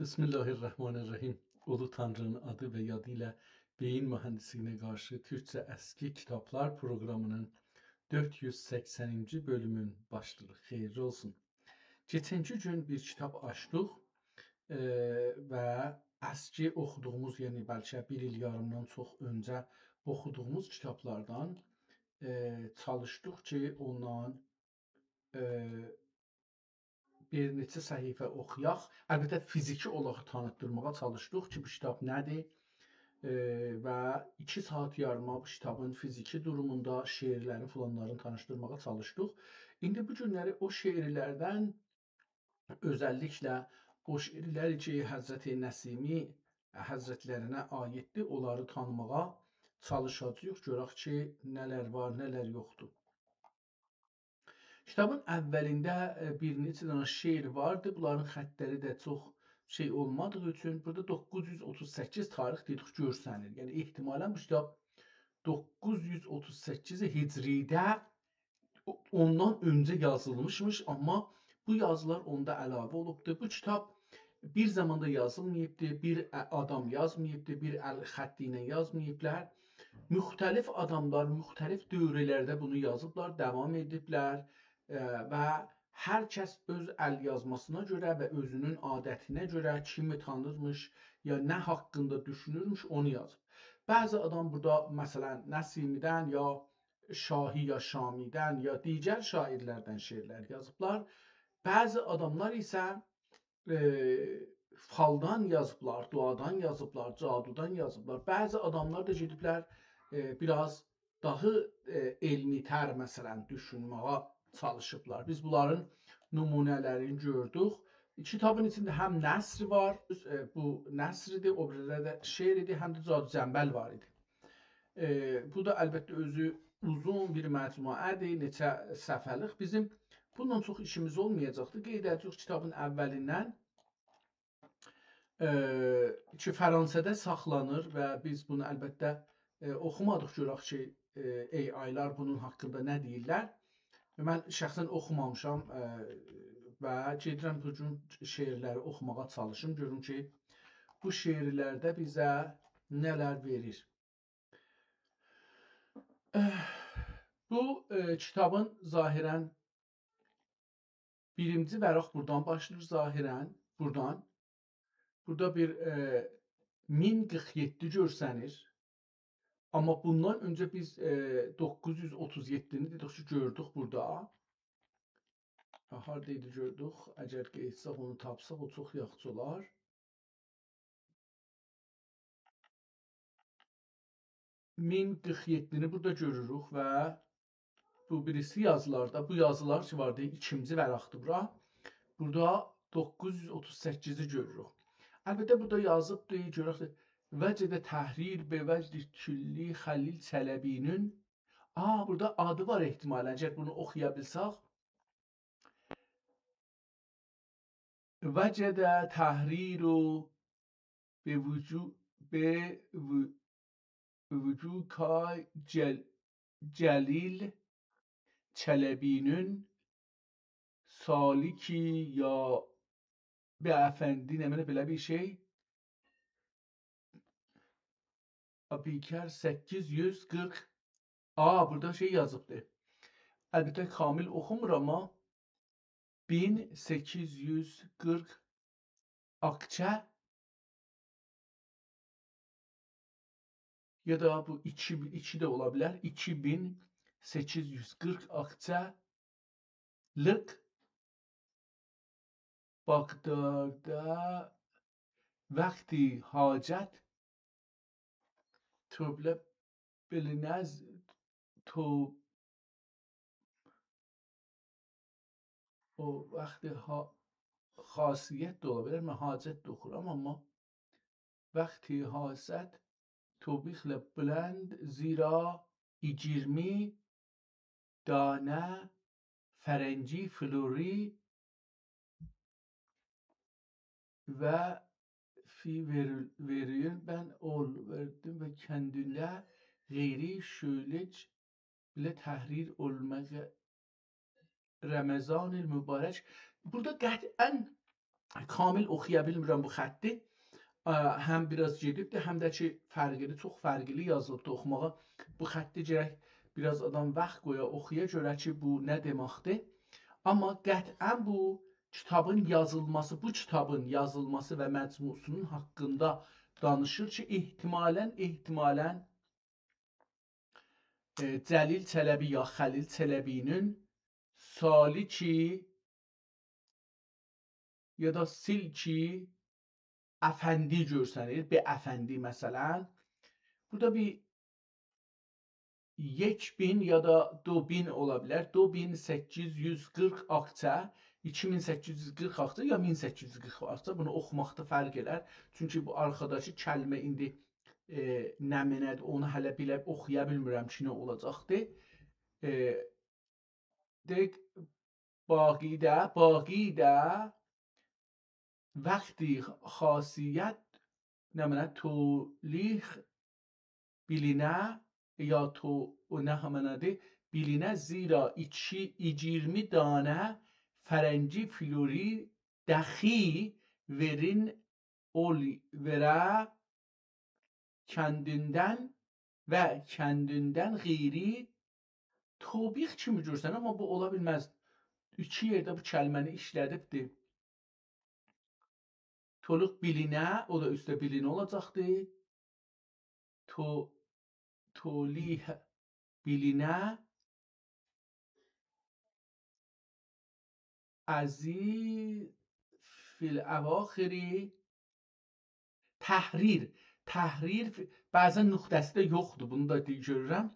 Bismillahirrahmanirrahim. Ulu Tanrı'nın adı ve yadıyla beyin mühendisliğine karşı Türkçe eski kitaplar programının 480. bölümün başlığı xeyirli olsun. Geçenki gün bir kitap açdıq və əski oxuduğumuz, yəni bəlkə bir il yarımdan çox öncə oxuduğumuz kitablardan çalışdıq ki, ondan bir neçə səhifə oxuyaq. Əlbəttə fiziki olaraq tanıtdırmağa çalışdıq ki, bu kitab nədir və 2 saat yarıma bu kitabın fiziki durumunda şeirlərin falanların tanışdırmağa çalışdıq. İndi bu günləri o şeirlərdən özəlliklə o şeirlər ki, Həzrəti Nəsimi həzrətlərinə aiddir, onları tanımağa çalışacağıq. Görək ki, nələr var, nələr yoxdur. Kitabın əvvəlində bir neçə dənə şeir vardı. Bunların xəttləri də çox şey olmadığı üçün burada 938 tarix dedik görsənir. Yəni ehtimalən bu kitab 938 Hicridə ondan öncə yazılmışmış, amma bu yazılar onda əlavə olubdur. Bu kitab bir zamanda yazılmayıbdır, bir adam yazmayıbdır, bir əl xətti ilə yazmayıblar. Müxtəlif adamlar müxtəlif dövrlərdə bunu yazıblar, davam ediblər. Və hər kəs öz əl yazmasına görə və özünün adətinə görə kimi tanırmış ya nə haqqında düşünürmüş onu yazıb. Bəzi adam burada məsələn Nəsimidən ya Şahi ya Şamidən ya digər şairlərdən şeirlər yazıblar. Bəzi adamlar isə faldan yazıblar, duadan yazıblar, cadudan yazıblar. Bəzi adamlar da gediblər biraz daha elmitər məsələn düşünməyə çalışıblar. Biz bunların nümunələrini gördük. Kitabın içində həm nəsr var, bu nəsridir, o birində də şeir idi, həm də cadu cəmbəl var idi. Bu da əlbəttə özü uzun bir məcmuədir, neçə səfəlik. Bizim bundan çox işimiz olmayacaqdır. Qeyd edirik kitabın əvvəlindən ki, Fransada saxlanır və biz bunu əlbəttə oxumadıq, görək ki, aylar bunun haqqında nə deyirlər. Mən şəxsən oxumamışam və gedirəm bu gün şeirləri oxumağa çalışım. Görün ki, bu şeirlərdə bizə nələr verir. Bu kitabın zahirən birinci vərəq buradan başlayır zahirən. Buradan. Burada bir 1047 görsənir. Amma bundan öncə biz 937-ni dedik ki, gördük burada. Haradaydı gördük. Əgər qeysaq onu tapsaq, o çox yaxşı olar. (1047)ni burada görürük və bu birisi yazılarda, bu yazılar ki vardı, ikinci vərəqdir bura. Burada 938-i görürük. Əlbəttə burada yazıbdır, görək. Vəcdə təhrir be vəcd külli Xəlil Çələbinin. Burada adı var ehtimalən. Əgər bunu oxuya bilsək. Vəcdə təhriru be vücuka Cəlil Çələbinin saliki ya be əfəndi nəminə belə bir şey. Abikər 840. Burada şey yazıbdır. Əlbəttə kamil oxumur amma 1840 Akçə ya da bu 2 də ola bilər. 2840 Akçəlik Bağdadda vaxti hacət töblə bilinəz o vaxti xasiyyət də ola bilər. Mən hacət də oxuram, amma vaxti hacət tobixlə bilənd zira 20 dənə fərənci flori və veriyor. Ben verdim ve kendine gayri şöyle bile tahrir olmak Ramazan-ı mübarek. Burada qətiən kamil oxuya bilmirəm bu xətti. Həm biraz gedibdir, həm də ki, fərqli, çox fərqli yazılıbdır oxumağa. Bu xətti gərək biraz adam vaxt qoya, oxuya görə ki, bu nə deməkdir. Amma qətlən bu kitabın yazılması, bu kitabın yazılması və məcmusunun haqqında danışır ki, ehtimalən Cəlil Çələbi ya Xəlil Çələbinin sali ki ya da sil ki əfəndi görsənir, bir əfəndi məsələn. Burada bir 1000 ya da 2000 ola bilər. 2840 akça, 2840 akça ya 1840 akça. Bunu oxumaqda fərq elər. Çünki bu arxadakı kəlmə indi nə mənədir, onu hələ bilə oxuya bilmirəm ki, nə olacaqdır. Deyək, baqidə vəqti xasiyyət nə mənə tolik bilinə ya to nə mənədir bilinə zira 20 dənə fərəngi flori dəxi verin ol verə kəndindən qeyri tobiq kimi görsən, amma bu ola bilməz. 2 yerdə bu kəlməni işlədibdir. Toluq bilinə, o da üstə bilinə olacaqdır. Tolih bilinə əziz fil əvaxiri təhrir bəzən nöqtəsi də yoxdur, bunu da görürəm.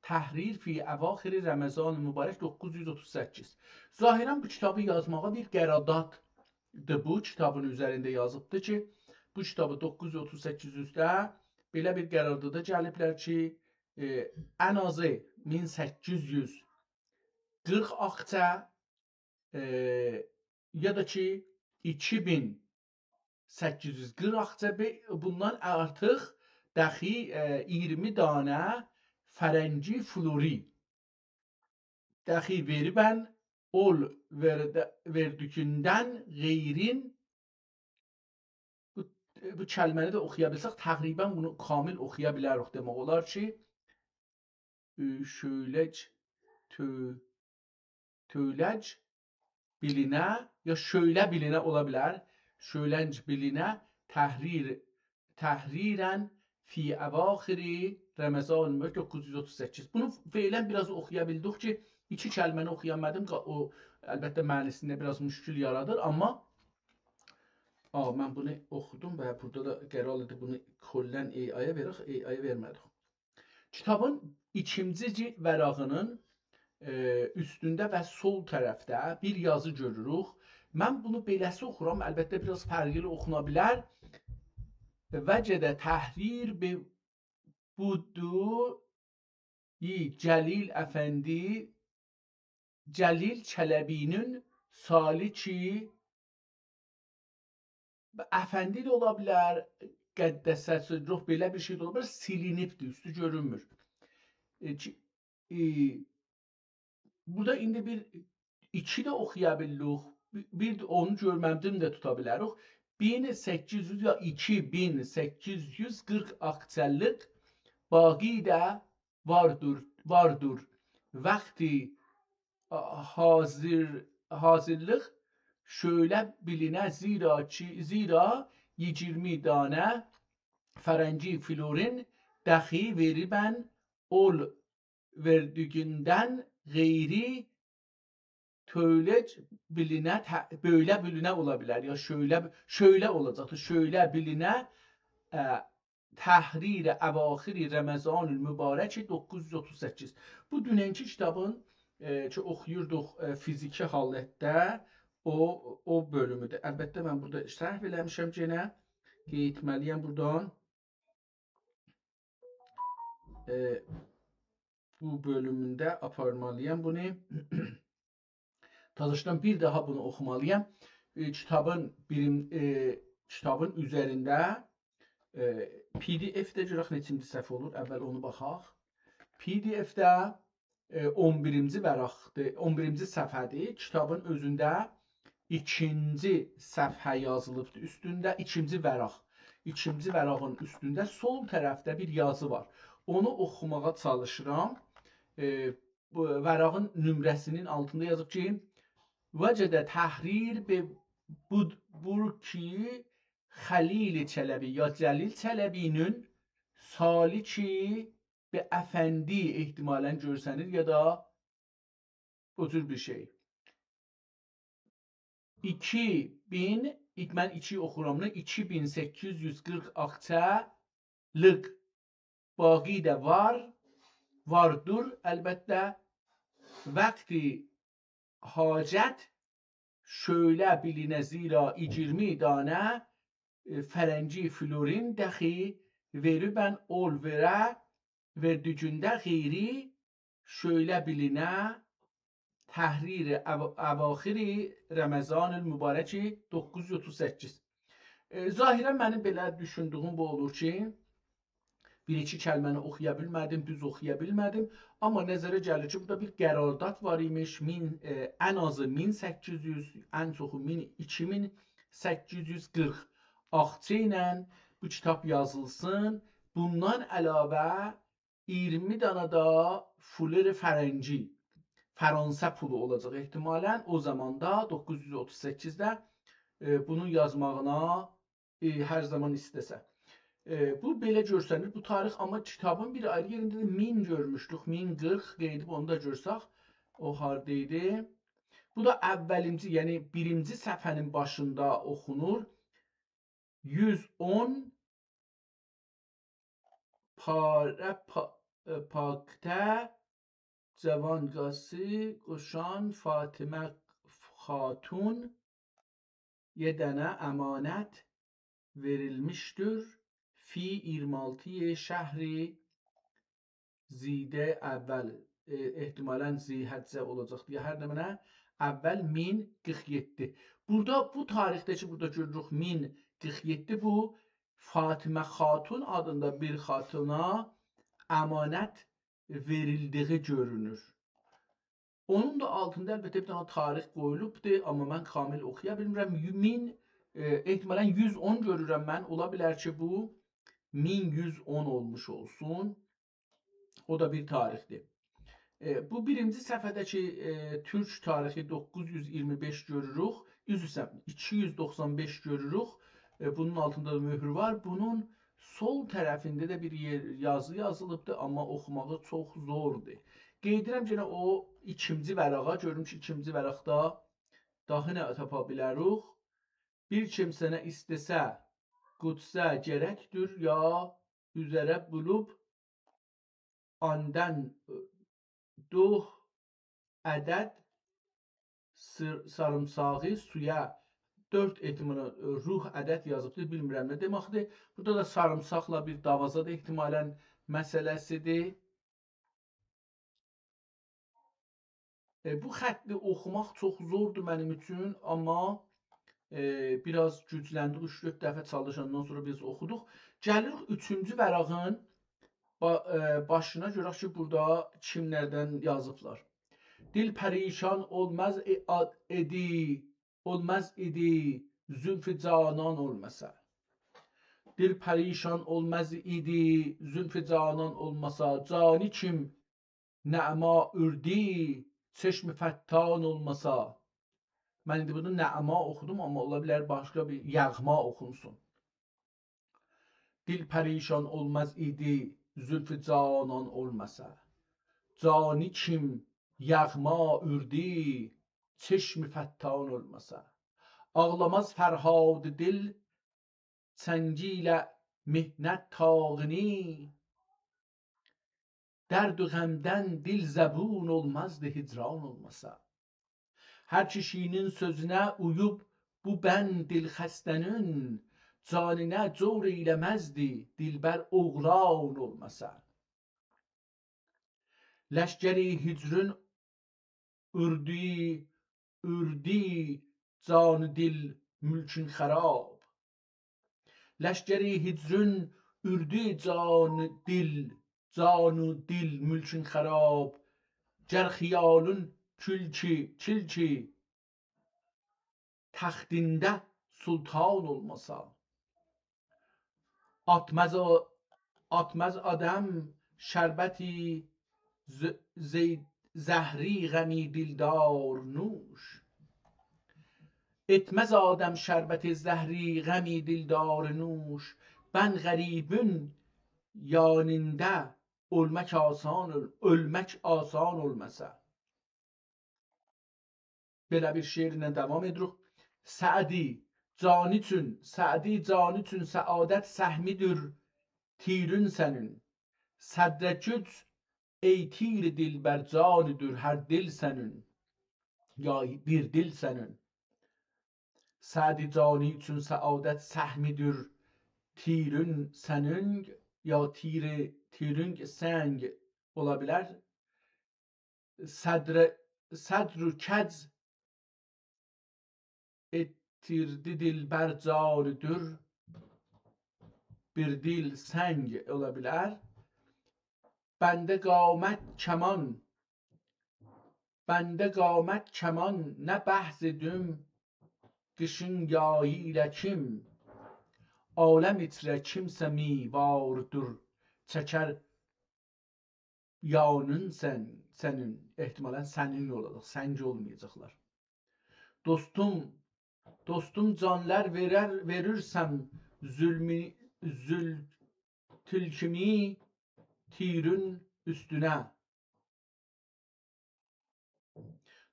Təhrir fi əvaxiri Ramazan mübarək 938. Zahirən bu kitabı yazmağa bir qəradatdır, bu kitabın üzərində yazıbdır ki, bu kitabı 938-də belə bir qərardada gəliblər ki, ən azı 1840 akça ya da ki 2840 akça, bundan artıq dəxi 20 dənə fərəngi flori dəxi veribən ol verdikindən qeyrin. Bu kəlməni də oxuya bilsək, təqribən bunu kamil oxuya bilərik demək olar ki, şöyləc bilinə ya şöylə bilinə ola bilər. Şöylənc bilinə təhrirən fi əvaxiri Ramazan 938. Bunu feylən biraz oxuya bildik ki, 2 kəlməni oxuyamadım. O əlbəttə mənisində biraz müşkül yaradır, amma mən bunu oxudum və burada da qərar edib bunu kollən AI-ya verək, AI-ya vermədik. Kitabın 2-ci cild vərağının üstündə və sol tərəfdə bir yazı görürük. Mən bunu beləsi oxuram, əlbəttə biraz fərqli oxuna bilər. Vəcədə təhrir bi budu Cəlil Əfəndi Cəlil Çələbinin sali ki Əfəndi də ola bilər, qəddəsəsi ruh, belə bir şey də ola bilər, silinibdir, üstü görünmür. Burada indi bir 2 də oxuya bildik, bir onu görməmdim də tuta bilərik. 1800 ya 2840 akçəlik baqi də vardır. Vaxti hazırlıq şöylə bilinə zira 20 dənə fərəngi florin dəxi veribən ol verdikindən qeyri tövlec bilinə böyle bilinə ola bilər ya şöylə olacaqdır. Şöylə bilinə təhrir əvaxiri Ramazan mübarək 938. Bu dünənki kitabın ki oxuyurduq fiziki halətdə o bölümüdür. Əlbəttə mən burada şərh eləmişəm yenə. Qeyd etməliyəm buradan. Bu bölümündə aparmalıyam bunu. Tazışdan bir daha bunu oxumalıyam. Kitabın üzərində PDF-də görək neçinci səhv olur. Əvvəl onu baxaq. PDF-də 11-ci vəraqdır, 11-ci səhifədir. Kitabın özündə ikinci səhifə yazılıbdır üstündə, ikinci vəraq. İkinci vərağın üstündə sol tərəfdə bir yazı var. Onu oxumağa çalışıram. Bu vərağın nömrəsinin altında yazıb ki, vəcədə təhrir be burki Xəlil Çələbi ya Cəlil Çələbinin saliki be əfəndi ehtimalən görsənir ya da o cür bir şey. 2000 mən 2 oxuram, 2840 akçalıq baqi də vardır əlbəttə. Vakti hacət şöyle bilinə zira 20 tane fərənci florin dəxi veribən ol verə verdücündə xeyri şöyle bilinə təhrir əvaxiri Ramazan mübarəki 938. Zahirən mənim belə düşündüyüm bu olur ki, bir iki kəlməni oxuya bilmədim, düz oxuya bilmədim. Amma nəzərə gəlir ki, burada bir qərardat var imiş. Ən azı 1800, ən çoxu 2840 axça ilə bu kitab yazılsın. Bundan əlavə 20 dana da fuler fərənci, Fransa pulu olacaq ehtimalən. O zamanda 938-də bunun yazmağına hər zaman istəsə. Bu belə görsənir bu tarix, amma kitabın bir ayrı yerində də 1000 görmüşdük. 1040 qeydib onu da görsək o hardaydı. Bu da əvvəlinci, yəni birinci səhifənin başında oxunur. 110 pakdə cavan qası qoşan Fatimə Xatun bir dənə əmanət verilmişdir. Fi 26 şəhri zidə əvvəl ehtimalən zihəccə olacaq deyə hər nə mənə əvvəl 1047. Burada bu tarixdəki burada görürük 1047 bu Fatimə Xatun adında bir xatuna əmanət verildiği görünür. Onun da altında əlbəttə bir dənə tarix qoyulubdur, amma mən kamil oxuya bilmirəm. Ehtimalən 110 görürəm mən. Ola bilər ki bu 1110 olmuş olsun. O da bir tarixdir. Bu birinci səhifədəki Türk tarixi 925 görürük. 295 görürük. Bunun altında da möhür var. Bunun sol tərəfində də bir yazı yazılıbdır, amma oxumağı çox zordur. Qeyd edirəm yenə o ikinci vərağa. Görürüm ki, ikinci vəraqda daha nə tapa bilərik. Bir kimsənə istəsə Qudsə gərəkdir ya üzərə bulub andan 2 ədəd sarımsağı suya 4 ehtimalə ruh ədəd yazıbdır. Bilmirəm nə deməkdir. Burada da sarımsaqla bir davaza da ehtimalən məsələsidir. Bu xətti oxumaq çox zordur mənim üçün, amma biraz gücləndik, 3-4 dəfə çalışandan sonra biz oxuduq. Gəlirik 3-cü vərağın başına görək ki, burada kimlərdən yazıblar. Dil pərişan olmaz idi zülf-i canan olmasa. Dil pərişan olmaz idi zülf-i canan olmasa. Cani kim nəma ürdi çeşmi fəttan olmasa. Mən indi bunu nəma oxudum, amma ola bilər başqa bir yağma oxunsun. Dil pərişan olmaz idi zülf-i canan olmasa. Cani kim yağma ürdi çeşmi fəttan olmasa. Ağlamaz Fərhad dil çəngilə mihnət tağını. Dərd-ü qəmdən dil zəbun olmazdı hicran olmasa. Hər kişinin sözünə uyub bu bənd dilxəstənin caninə cor eyləməzdi dilbər oğlan olmasa. Ləşkəri hicrün ürdü canı dil mülkün xərab. Ləşkəri hicrün ürdü canı dil mülkün xərab. Gər xiyalın külki taxtində sultan olmasa. Atmaz adam şərbəti zəhri qəmi dildar nuş. Etmez adem şerbeti zehri gemi dildar nuş. Ben garibün yanında ölmek asan olmasa. Belə bir şiirlə devam edirik. Sədi cani üçün səadət səhmidir tirün sənin. Sədrəcüc ey tir dilbər canidir hər dil sənin. Ya bir dil sənin. Sədi cani üçün səadət səhmidir tirün sənin. Ya tirün səng ola bilər. Sədrü kəc ettirdi dilbər canidir. Bir dil səng ola bilər. Bəndə qamət kəman nə bəhz edim qışın yayı ilə kim aləm itirə kimsə mi vardır çəkər yanın sənin ehtimalən sənin olacaq, səncə olmayacaqlar. Dostum canlar verirsəm zültülkimi tirün üstünə.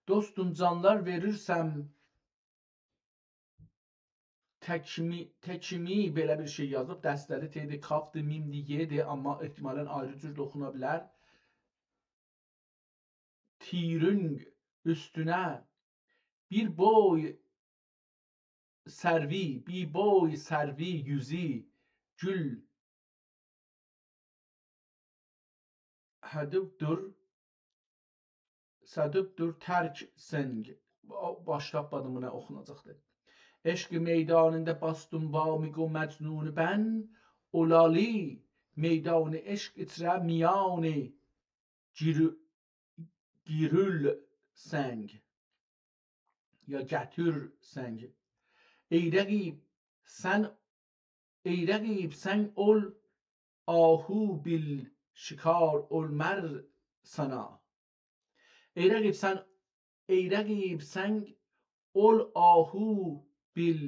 Dostum canlar verirsəm təkimi belə bir şey yazıb. Dəstəli T'dir, kafdır, mimdir, yedir, amma ehtimalən ayrı cür oxuna bilər. Tirün üstünə bir boy sərvi yüzü gül Sədübdür tərk seng. Başlapmadım buna oxunacaqdır. Eşq meydanında bastım vamiq o məcnunu ben. Olali meydanı eşq itirə miyani girül seng. Ya gətür seng. Ey rəqib sən ol ahu bil şikar olmər sana. Ey rəqib sən ol ahu bil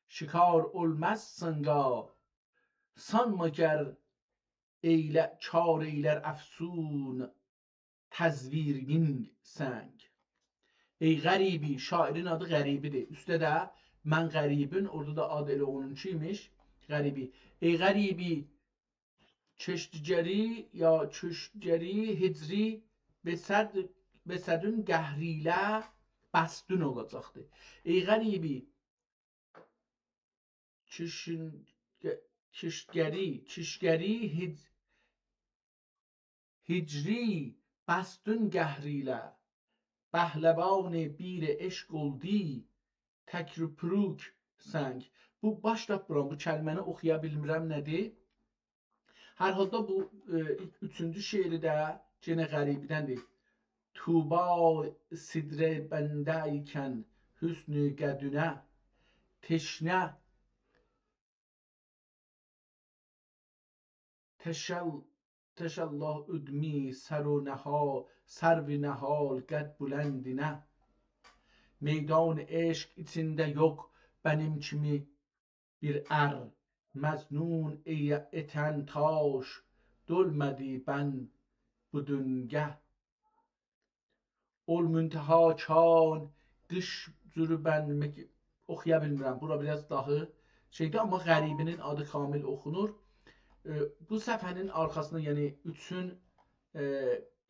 şikar olmaz sana. Sanma gər kar eylər əfsun təzvirin səng. Ey qəribi, şairin adı Qəribidir. Üstdə də mən qəribin, orada da adı elə onunkiymiş. Qəribi. Ey qəribi, çeştgəri ya çüşgəri hicri besədün qəhrilə bəstün olacaqdır. Ey qəribi, çüşgəri hicri bəstün qəhrilə Pəhləvan bir eşq oldu təkrüprük səng. Bu başlapıram, bu kəlməni oxuya bilmirəm nədir. Hər halda bu üçüncü şeiri də yenə Qəribidəndir. Tuba sidrə bəndə ikən hüsnü qədünə teşnə teşəllah üdmi sərv nəhal qəd bülendinə. Meydan eşq içində yox benim kimi bir ər. Məcnun etən taş dölmədi ben bu düngə. Ol münteha kan qış zürbən oxuya bilmirəm. Bura biraz daha şeydir, amma Qəribinin adı kamil oxunur. Bu səfhənin arxasında, yəni 3-ün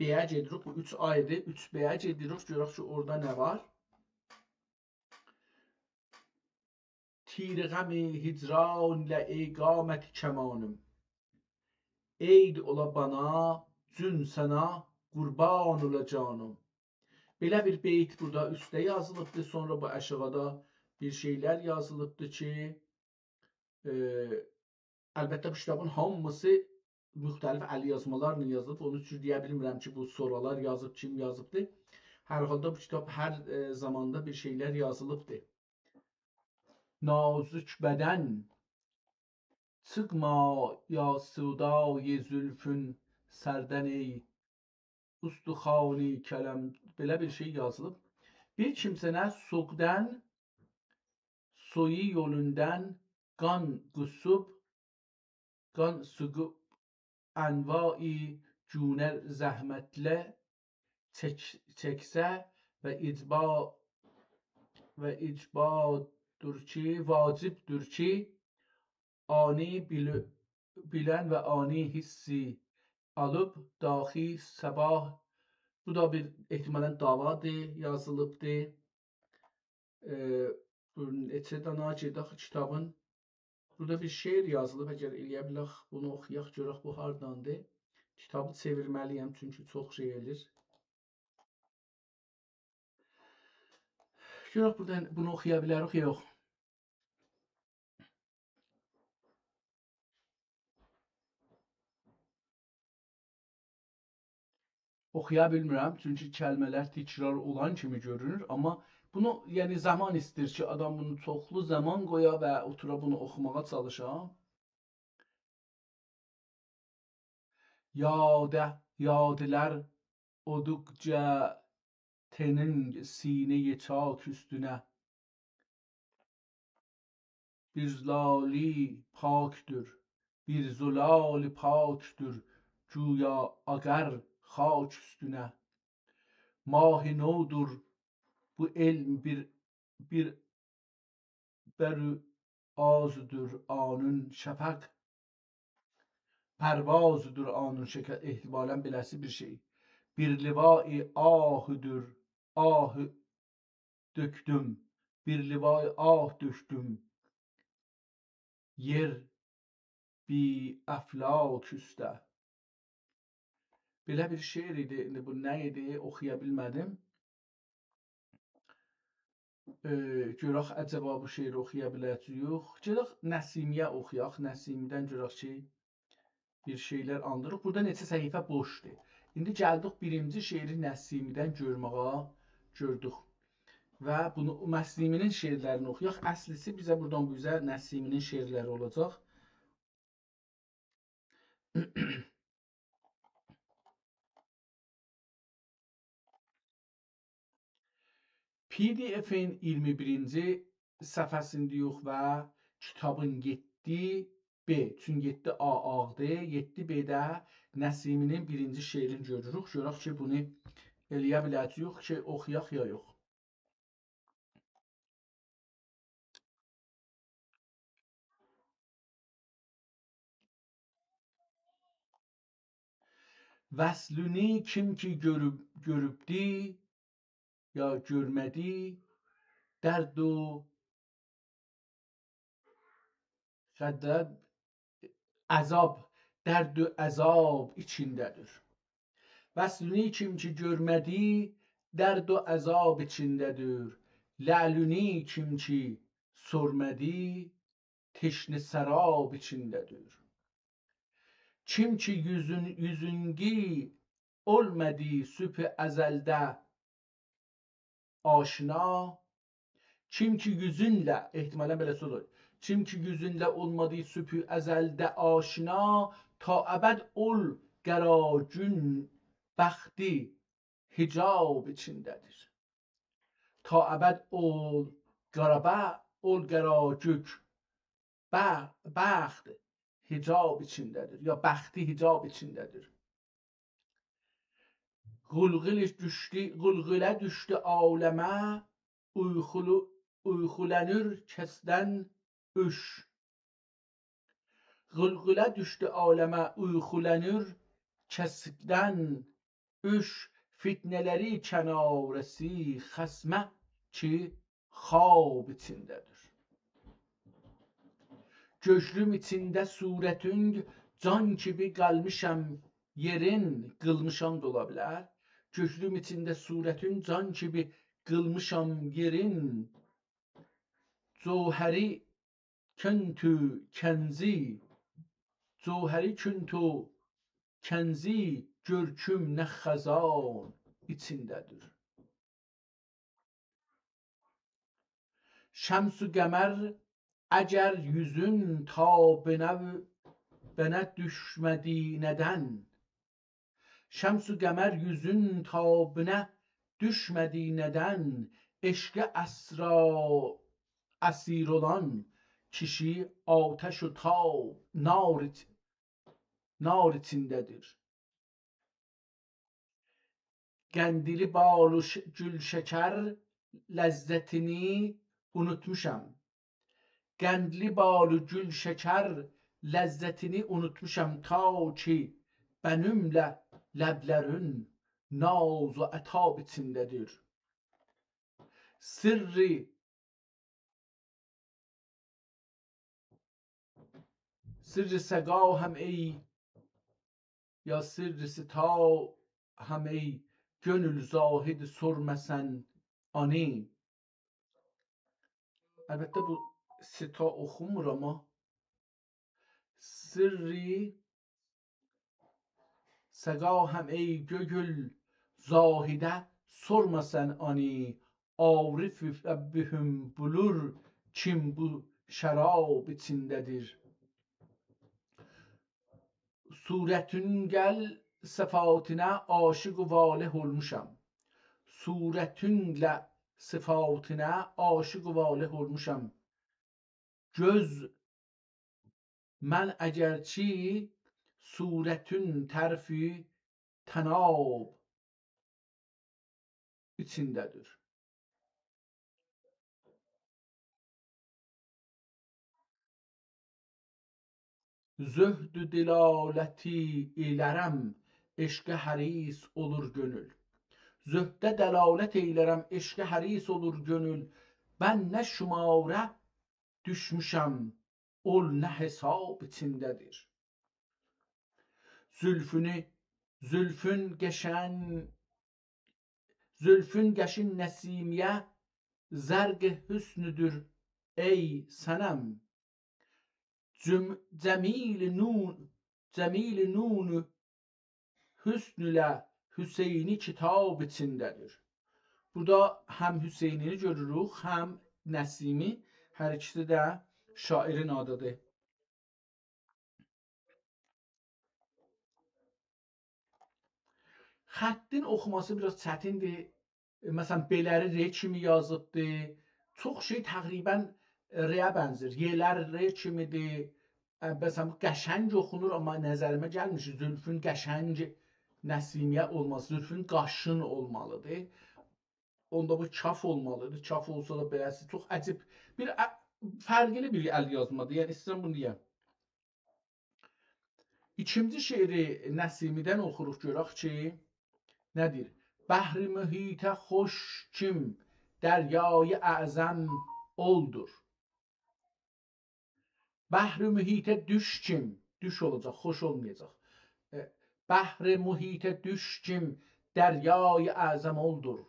bəyəc edirik. Bu 3 aydır. 3 bəyəc edirik. Görək ki, orada nə var? Tir qəmi hicran ilə ey qaməti kəmanım. Eyd ola bana, cün sənə qurban ola canım. Belə bir beyt burada üstdə yazılıbdır. Sonra bu aşağıda bir şeylər yazılıbdır ki, əlbəttə bu kitabın hamısı müxtəlif əlyazmalarla yazılıb. Onun üçün deyə bilmirəm ki, bu soralar yazıb, kim yazıbdır. Hər halda bu kitab hər zamanda bir şeylər yazılıbdır. نازک بدن çıkma ya sudای zülfün sərdən ey ustuxani kələm. Belə bir şey yazılıb. Bir kimsənə soğdan, soyu yolundan qan qusub, qan sıqıb ənvai cünər zəhmətlə çəksə və icbadır ki, vacibdir ki, ani bilən və ani hissi alıp dahi sabah. Bu da bir ehtimalən davadır, yazılıbdır. Neçə dana gedək kitabın. Burada bir şeir yazılıb, əgər eləyə bilək bunu oxuyaq, görək bu hardandır. Kitabı çevirməliyəm, çünki çox şey edir. Görək buradan bunu oxuya bilərik, yox. Oxuya bilmirəm, çünki kəlmələr təkrar olan kimi görünür. Amma bunu, yəni zaman istəyir ki, adam bunu çoxlu zaman qoya və otura bunu oxumağa çalışam. Yadlər oduqca tenin sineye çak üstüne bir zlali pakdür, bir zulali pakdür, güya agar خاک üstüne. Mah-i novdur bu elm bir berü azdır anın şəfəq. Pərvazdır anın şəfəq. Ehtimalən beləsi bir şey. Bir livai ahıdır, ahı döktüm. Bir livai ah döktüm. Yer bi əflak üstə. Belə bir şeir idi. Bu nə idi? Oxuya bilmədim. Görək əcəba bu şeiri oxuya biləcəyik. Görək Nəsimiyyə oxuyaq. Nəsimdən görək ki, bir şeylər andırıq. Burada neçə səhifə boşdur. İndi gəldik birinci şeiri Nəsimidən gördük. Və bunu Nəsiminin şeirlərini oxuyaq. Əslisi bizə buradan bu üzə Nəsiminin şeirləri olacaq. PDF-in 21-ci səhifəsindəyik və kitabın 7B, çünki 7A ağdır, 7B-də Nəsiminin birinci şeirini görürük. Görək ki, bunu eləyə biləcəyik ki, oxuyaq ya yox. Vəslünü kim ki görübdi ya görmədi, dərd o əzab içindədir. Vəslünü kim ki görmədi, dərd o əzab içindədir. Ləlünü kim ki sormədi, teşne sərab içindədir. Kim ki yüzüngi olmadı sübh əzəldə aşina, kim ki yüzünlə, ehtimalən belə olur, kim ki yüzünlə olmadı sübh əzəldə aşina, ta əbəd ol qəracün bəxti hicab içindədir. Ta əbəd ol qəracük bəxt hicab içindədir, ya bəxti hicab içindədir. Qulğulə düşdü aləmə, uyxulənir kəsdən üş. Qulğulə düşdü aləmə, uyxulənir kəsdən üş. Fitnələri kənarəsi xəsmə ki xab içindədir. Gözlüm içində surətün can kimi qalmışam yerin, qılmışam da ola bilər. Gözlüm içində surətün can kimi qılmışam yerin. Cövhəri küntü kənzi, görküm nə xəzan içindədir. Şəms-ü qəmər Eğer yüzün ta bene düşmedi neden? Şems-ü Qəmər yüzün tabına düşmedi neden? Eşqe esir olan kişi ateş و تاب nar içindedir. Qəndili balu gül şeker lezzetini unutmuşam. Qəndli balu gül şeker lezzetini unutmuşam ta ki benimle leblerin naz و etab içindedir. Sırrı sega hem ey ya sırrı sita hem ey gönül zahid sormesen ani. Elbette bu sita okunmur ama sırrı sega hem ey gönül zahide sormasan ani. Arif Rabbihim bulur kim bu şarab içindedir. Suretün gel sıfatına aşık و واله olmuşam. Suretünle sıfatına aşık و واله olmuşam. Göz mən əgərçi suretün tərfi tənab içindədir. Zöhdü dilaləti eylərəm, eşqə həris olur gönül. Zöhdə dəlalət eylərəm, eşqə həris olur gönül. Mən nə şumara düşmüşəm, ol nə hesab içindədir. Zülfün qəşin nəsimiyə zərq hüsnüdür ey sənəm. Cemil nunu hüsnülə Hüseyni kitab içindədir. Burada hem Hüseynini görürük, hem Nəsimi. Hər ikisi də şairin adıdır. Xəttin oxuması biraz çətindir. Məsələn, beləri R kimi yazıbdır. Çox şey təqribən R-yə bənzir. Y'lər R kimidir. Məsələn, qəşəng oxunur, amma nəzərimə gəlmiş. Zülfün qəşəng Nəsimiyyə olması, zülfün qaşın olmalıdır. Onda bu kaf olmalıdır. Kaf olsa da beləsi çox əcib. Fərqli bir əl yazmadır. Yəni istəyirəm bunu deyəm. İkinci şeiri Nəsimidən oxuruq, görək ki, nədir? Bəhri mühitə xoş kim, dəryayı əzəm oldur. Bəhri mühitə düş kim, düş olacaq, xoş olmayacaq. Bəhri mühitə düş kim, dəryayı əzəm oldur.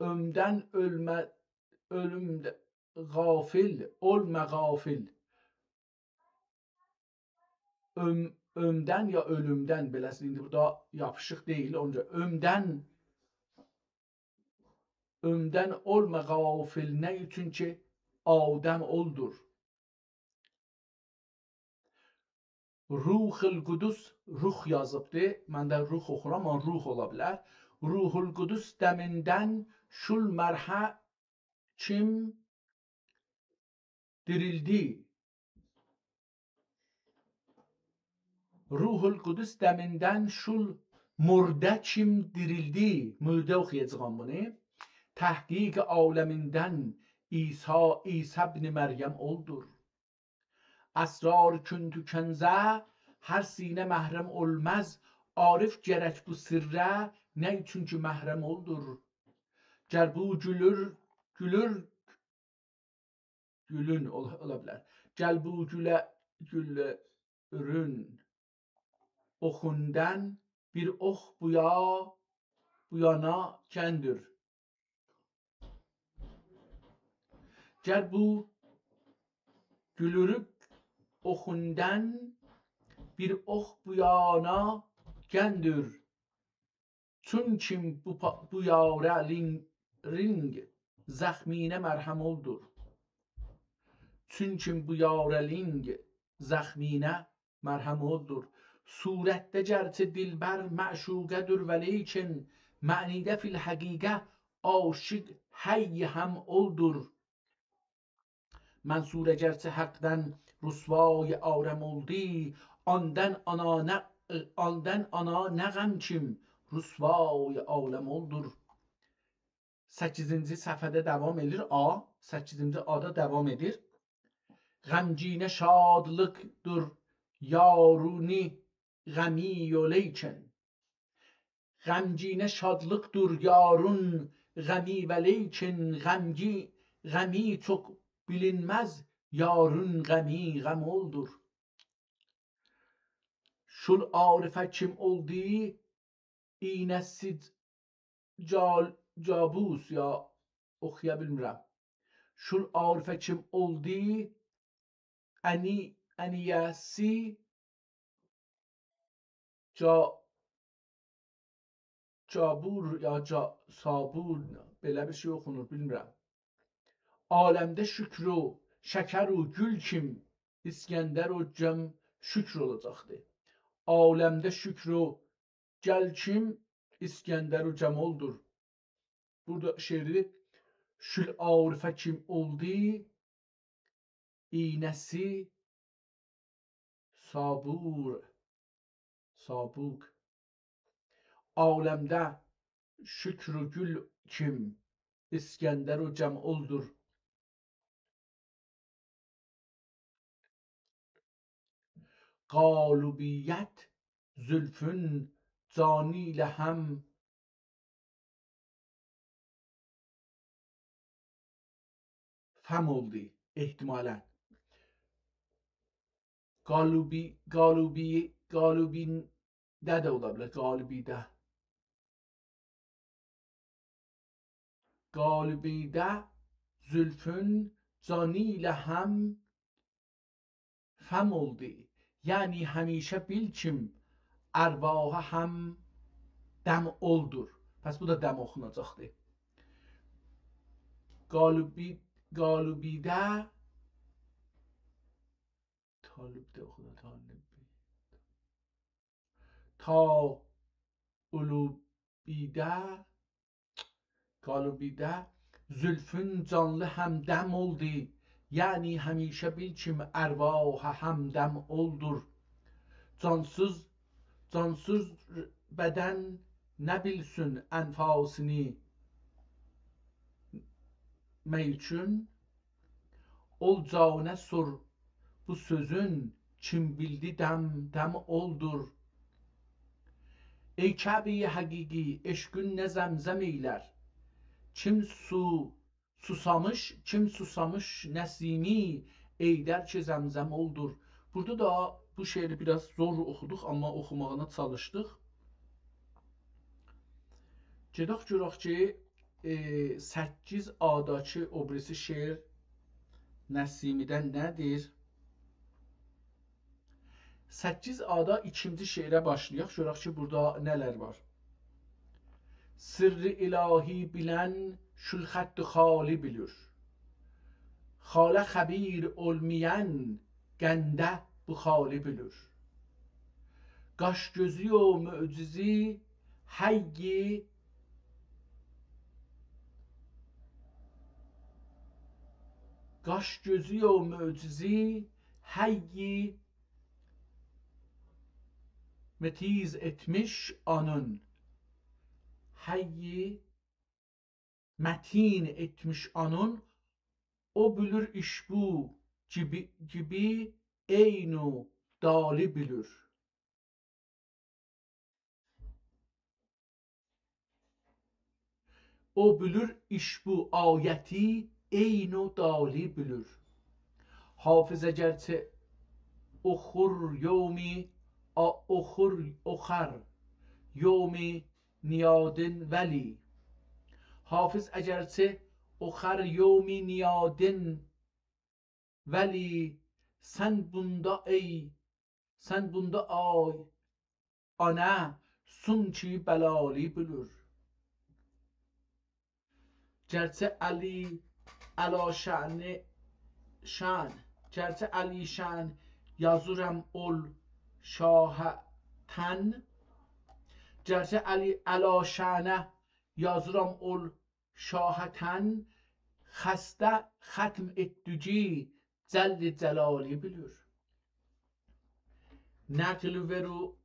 Ömdən ölümdə gafil, olma gafil. Ömdən ya ölümdən, beləsin, indi burada yapışıq deyil, onca ömdən olma gafil, nə üçün ki Adəm oldur. Ruhul Qudus, ruh yazıbdır, mən də ruh oxuram, amma ruh ola bilər. Ruhul Qudus dəmindən şul mərhə kim dirildi. Ruhul Qudus dəmindən şul murdə kim dirildi. Mürdə oxuyacağım bunu. Təhqiq aləmindən İsa ibn Məryəm oldur. Əsrar küntü kənzə hər sinə məhrəm olmaz. Arif gərək bu sirrə nə üçün ki məhrəm oldur. Gər bu gülün ola bilər. Gəl bu gülürün oxundan bir ox bu yana kəndir. Gər bu gülürük oxundan bir ox bu yana kəndir. Çün kim bu yarəlin ring zəxminə mərhəm oldur. Çünki bu yarəling zəxminə mərhəm oldur. Surətdə gərçə dilbər məşuqədir və lekin mənidə fil həqiqə aşiq həy həm oldur. Mənsurə gərçə həqdən rüsvay arəm oldu, ondan ana nə qəm kim rüsvay aləm oldur. 8-ci səhifədə davam edir. A 8-ci ada davam edir. Qəmginə şadlıqdır yaruni qəmi o leykən. Qəmginə şadlıqdır yarun qəmi və leykən qəmi çox bilinməz yarun qəmi qəm oldur. Şul arifə kim oldu iynəsi cabus ya oxuya bilmirəm. Şul arifə kim oldu əniyəsi cabur ya sabur belə bir şey oxunur bilmirəm. Aləmdə şükr o şəkər o gül kim İskəndər o cəm şükr olacaqdır. Aləmdə şükr o gəl kim İskəndər o cəm oldur. Burada şeiri şül arifə kim oldu iynəsi sabuk. Aləmdə şükr o gül kim İskəndər o cəm oldur. Qalubiyyət zülfün canilə həm fəm oldu ehtimalən. Qalubində də ola bilər. Qalubidə zülfün canilə həm fəm oldu. Yəni həmişə bil kim ərvaha həm dəm oldur. Pəs bu da dəm oxunacaqdır. Qalubidə qalubidə zülfün canlı həmdəm oldu. Yəni həmişə bil kim ərvaha həmdəm oldur. Cansız bədən nə bilsin ənfasını meyçün. Ol canə sor bu sözün kim bildi dəm oldur. Ey Kəbi həqiqi eşqün nə zəmzəm eylər. Kim susamış nəsimi eydər ki zəmzəm oldur. Burada da bu şeiri biraz zor oxuduq, amma oxumağına çalışdıq. Gedək görək ki 8 adakı o birisi şeir Nəsimidən nədir? 8 ada ikinci şeirə başlayaq. Görək ki burada nələr var. Sirri ilahi bilən şül xətt xali bilir. Xalə xəbir olmayan qəndə bu xali bilir. Qaş gözü o möcüzi həyyi Qaş gözü o möcüzi həyyi metiz etmiş anın. Həyyi mətin etmiş anın. O bilir iş bu gibi eynu dali bilir. O bilir iş bu ayəti eynu dali bilir. Hafizə gərçə oxur yomi niyadin vəli. Hafiz əgərçə oxar yomi niyadin vəli. Sən bunda ay ana sun ki bəlali bilir. Gerçi Ali ala şan gerçi Ali şan yazıram ol şahatan gerçi Ali ala şanه yazıram ol şahatan xəstə xətm etdüci cəlli cəlali bilir. Nəql veru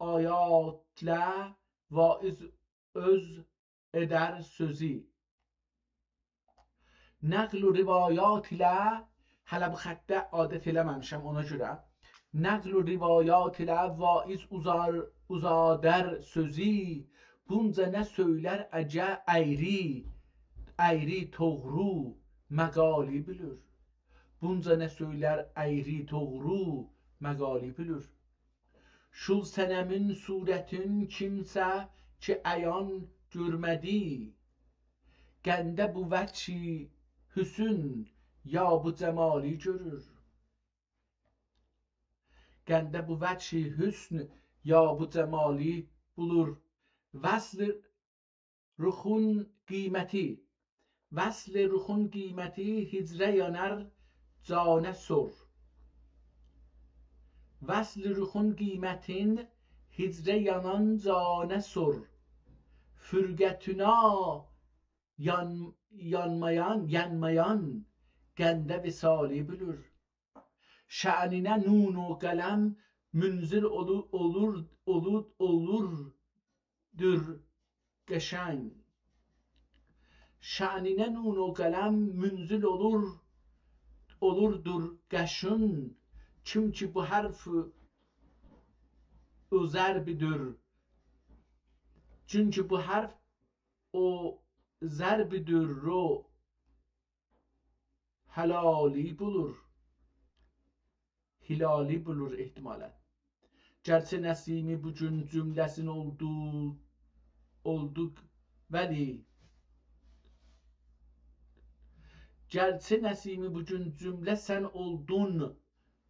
ayatlə vaiz öz edər sözü. Nəql rivayat ilə hələ bu xəttə adət eləməmişəm ona görə. Nəql rivayat ilə vaiz uzadər sözü. Bunca nə söylər əcə əyri toğru məqali bilir. Bunca nə söylər əyri toğru məqali bilir. Şul sənəmin surətin kimsə ki əyan görmədi. Gəndə bu vəçi hüsün ya bu cəmali görür. Gəndə bu vəçi hüsn ya bu cəmali bulur. Vəsl ruxun qiyməti. Vəsl ruxun qiyməti hicrə yanar canə sor. Vəsl ruxun qiymətin hicrə yanan canə sor. Fürgətüna yanmayan gəndə visali bilir. Şəninə nun و qələm münzil olurdur qəşəng. Şəninə nun و qələm münzil olurdur qəşün. Çünki bu hərf o zərbidir. Çünki bu hərf o zərbidir ro helali bulur. Hilali bulur ihtimalen. Gerçi Nesimi bugün cümlesin olduk veli. Gerçi Nesimi bugün cümle sen oldun.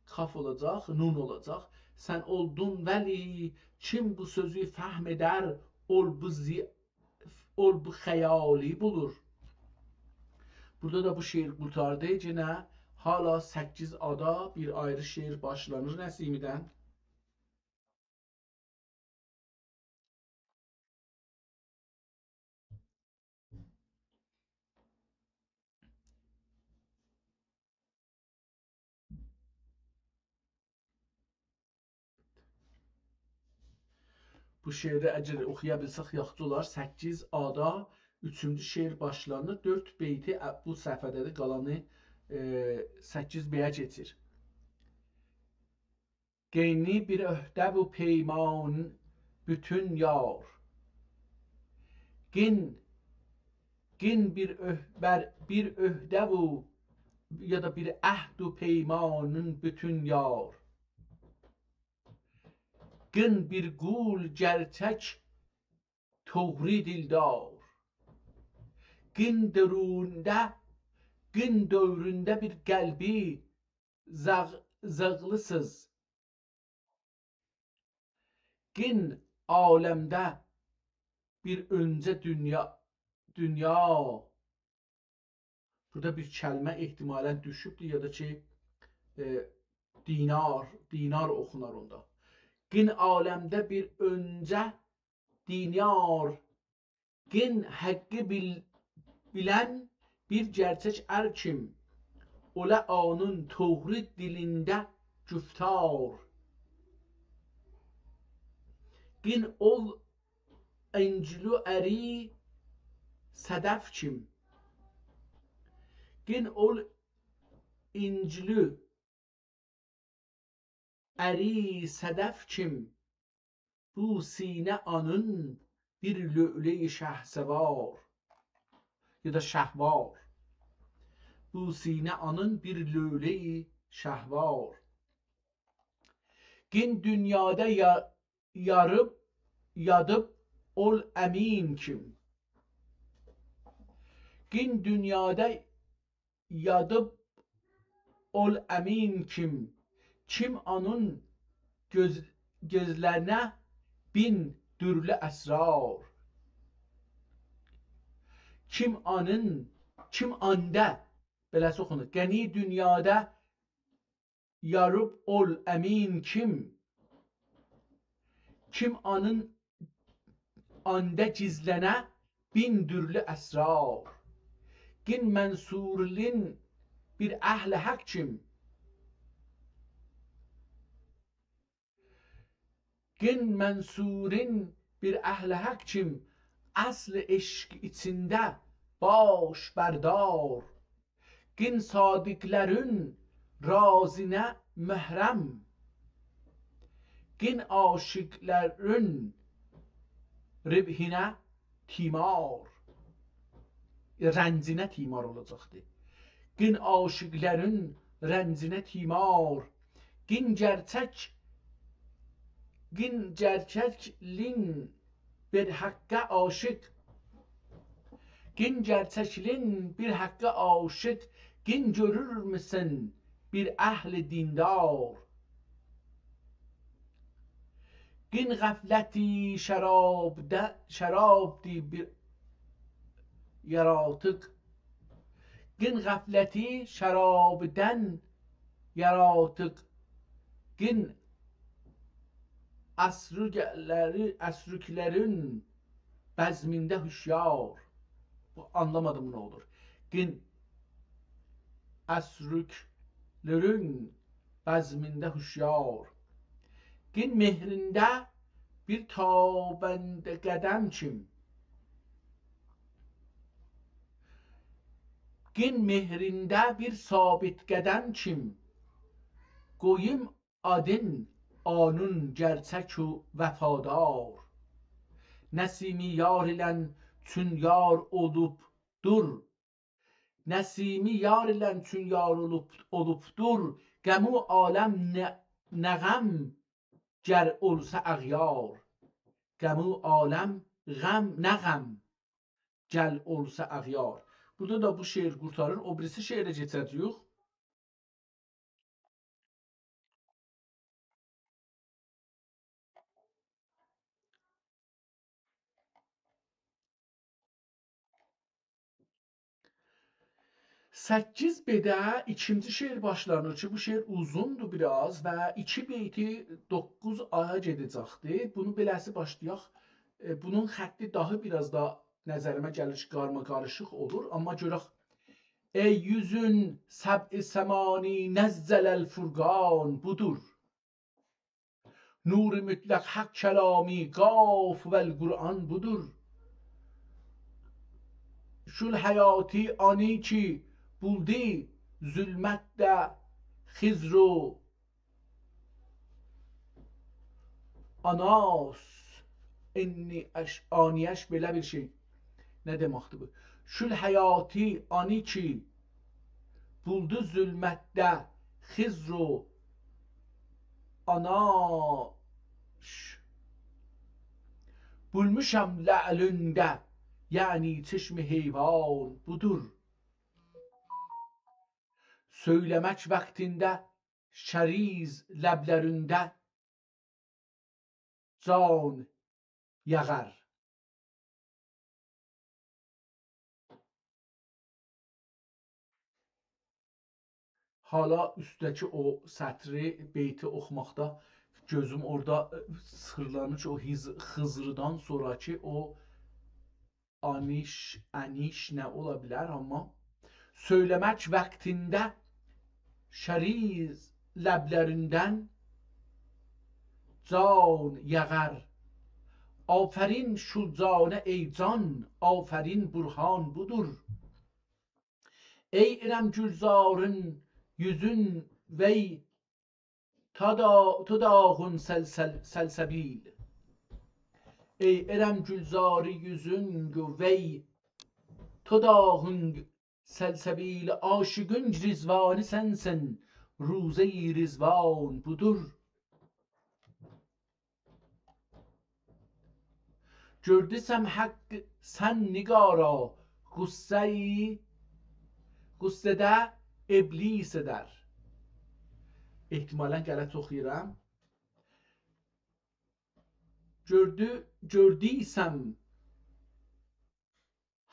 Kaf olacak, nun olacak. Sen oldun veli. Kim bu sözü fahmeder ol bu xəyali bulur. Burada da bu şiir qurtardı. Yine hala 8 ada bir ayrı şiir başlanır Nesimi'den. Bu şiiri əgər oxuya bilsək yaxşı olar. 8 ada 3-cü şiir başlanır. 4 beyti bu səhifədədir. Qalanı 8 beyə keçir. Geyni bir öhdə bu peyman bütün yar. Gin bir öhdə bu ya da bir əhd u peymanın bütün yar. Gin bir qul gerçək toğri dildar. Gin dövründə bir qəlbi zığlısız. Gin aləmdə bir öncə dünya. Burada bir kəlmə ehtimalən düşübdür ya da ki dinar oxunar onda. Gin aləmdə bir öncə dinar. Gin həqqi bilən bir gerçək ər kim. Ola anın toğri dilində güftar. Gin ol inclü əri sədəf kim. Gin ol inclü əri sədəf kim. Bu sinə anın bir lü'lə-i şəhsəvar ya da şəhvar. Bu sinə anın bir lü'lə-i şəhvar. Gin dünyada yadıp ol əmin kim. Gin dünyada yadıp ol əmin kim. Kim onun gözlərinə bin dürlü əsrar. kim anda beləsi oxunur. Qəni dünyada yarıb ol əmin kim anda gizlənə bin dürlü əsrar. Gin mənsurlin bir əhl-i haq Gin mənsurin bir əhl-i haq asl eşq içində baş berdar. Gin sadiqlərin razine məhrəm. Gin aşıqlərin ribhinə timar. Rəncinə timar olacaqdır. Gin aşıqlərin rəncinə timar. Gin gerçəklin bir haqqə aşıq. Gin gerçəklin bir haqqə aşıq. Gin görür müsən bir əhl-i dindar. Gin qəfləti şərabdi bir yaratıq. Gin qəfləti şərabdən yaratıq. Gin əsrüklərin bəzmində hüşyar. Anlamadım ne olur. Gin əsrüklərin bəzmində hüşyar. Gin mehrində bir tabəndə qədəm Gin mehrində bir sabit qədəm Qoyum adın anun gerçək u vəfadar. Nəsimi yar ilən çün yar olubdur. Nəsimi yar ilən çün yar olubdur. Qəmu aləm nəğəm gər olsa əğyar. Qəmu aləm nəğəm gəl olsa əğyar. Burada da bu şeir qurtarır. O birisi şeirə keçəcəyik. Səkkiz bedə ikinci şeir başlanır ki, bu şeir uzundur biraz və 2 beyti 9 aya gedəcəkdir. Bunu beləsi başlayaq. Bunun xətti daha biraz da nəzərimə gəlir ki, qarma-qarışıq olur. Amma görək. Ey yüzün səb-i səmani nəzzələl furqan budur. Nur-i mütləq haqq kəlami qaf vəl Qur'an budur. Şul həyati ani ki buldi zülmətdə xizru anas aniyəş belə bir şey. Nə deməkdir bu? Şul həyati ani ki buldu zülmətdə xizru anaş bulmuşam ləlündə yani çeşmi heyvan budur. Söyləmək vaxtində şəriz ləblərində can yağar. Hala üstdəki o sətri, beyti oxumaqda gözüm orada sıxırlanır ki, o Xızrıdan sonraki o əniş nə ola bilər, amma söyləmək vaxtində şəriz ləblərindən can yağar. Afərin şulcanə ey can, afərin burhan budur. Ey İrəm gülzarın yüzün vey tadağın səlsəbil. Ey İrəm gülzarı yüzün vey tadağın səlsəbil. Aşıqın rizvanı sənsin, ruze-i rizvan budur. Gördüsəm haqq sən nigara, qüssədə iblis edər. Ehtimalən qələt oxuyuram. Gördüysəm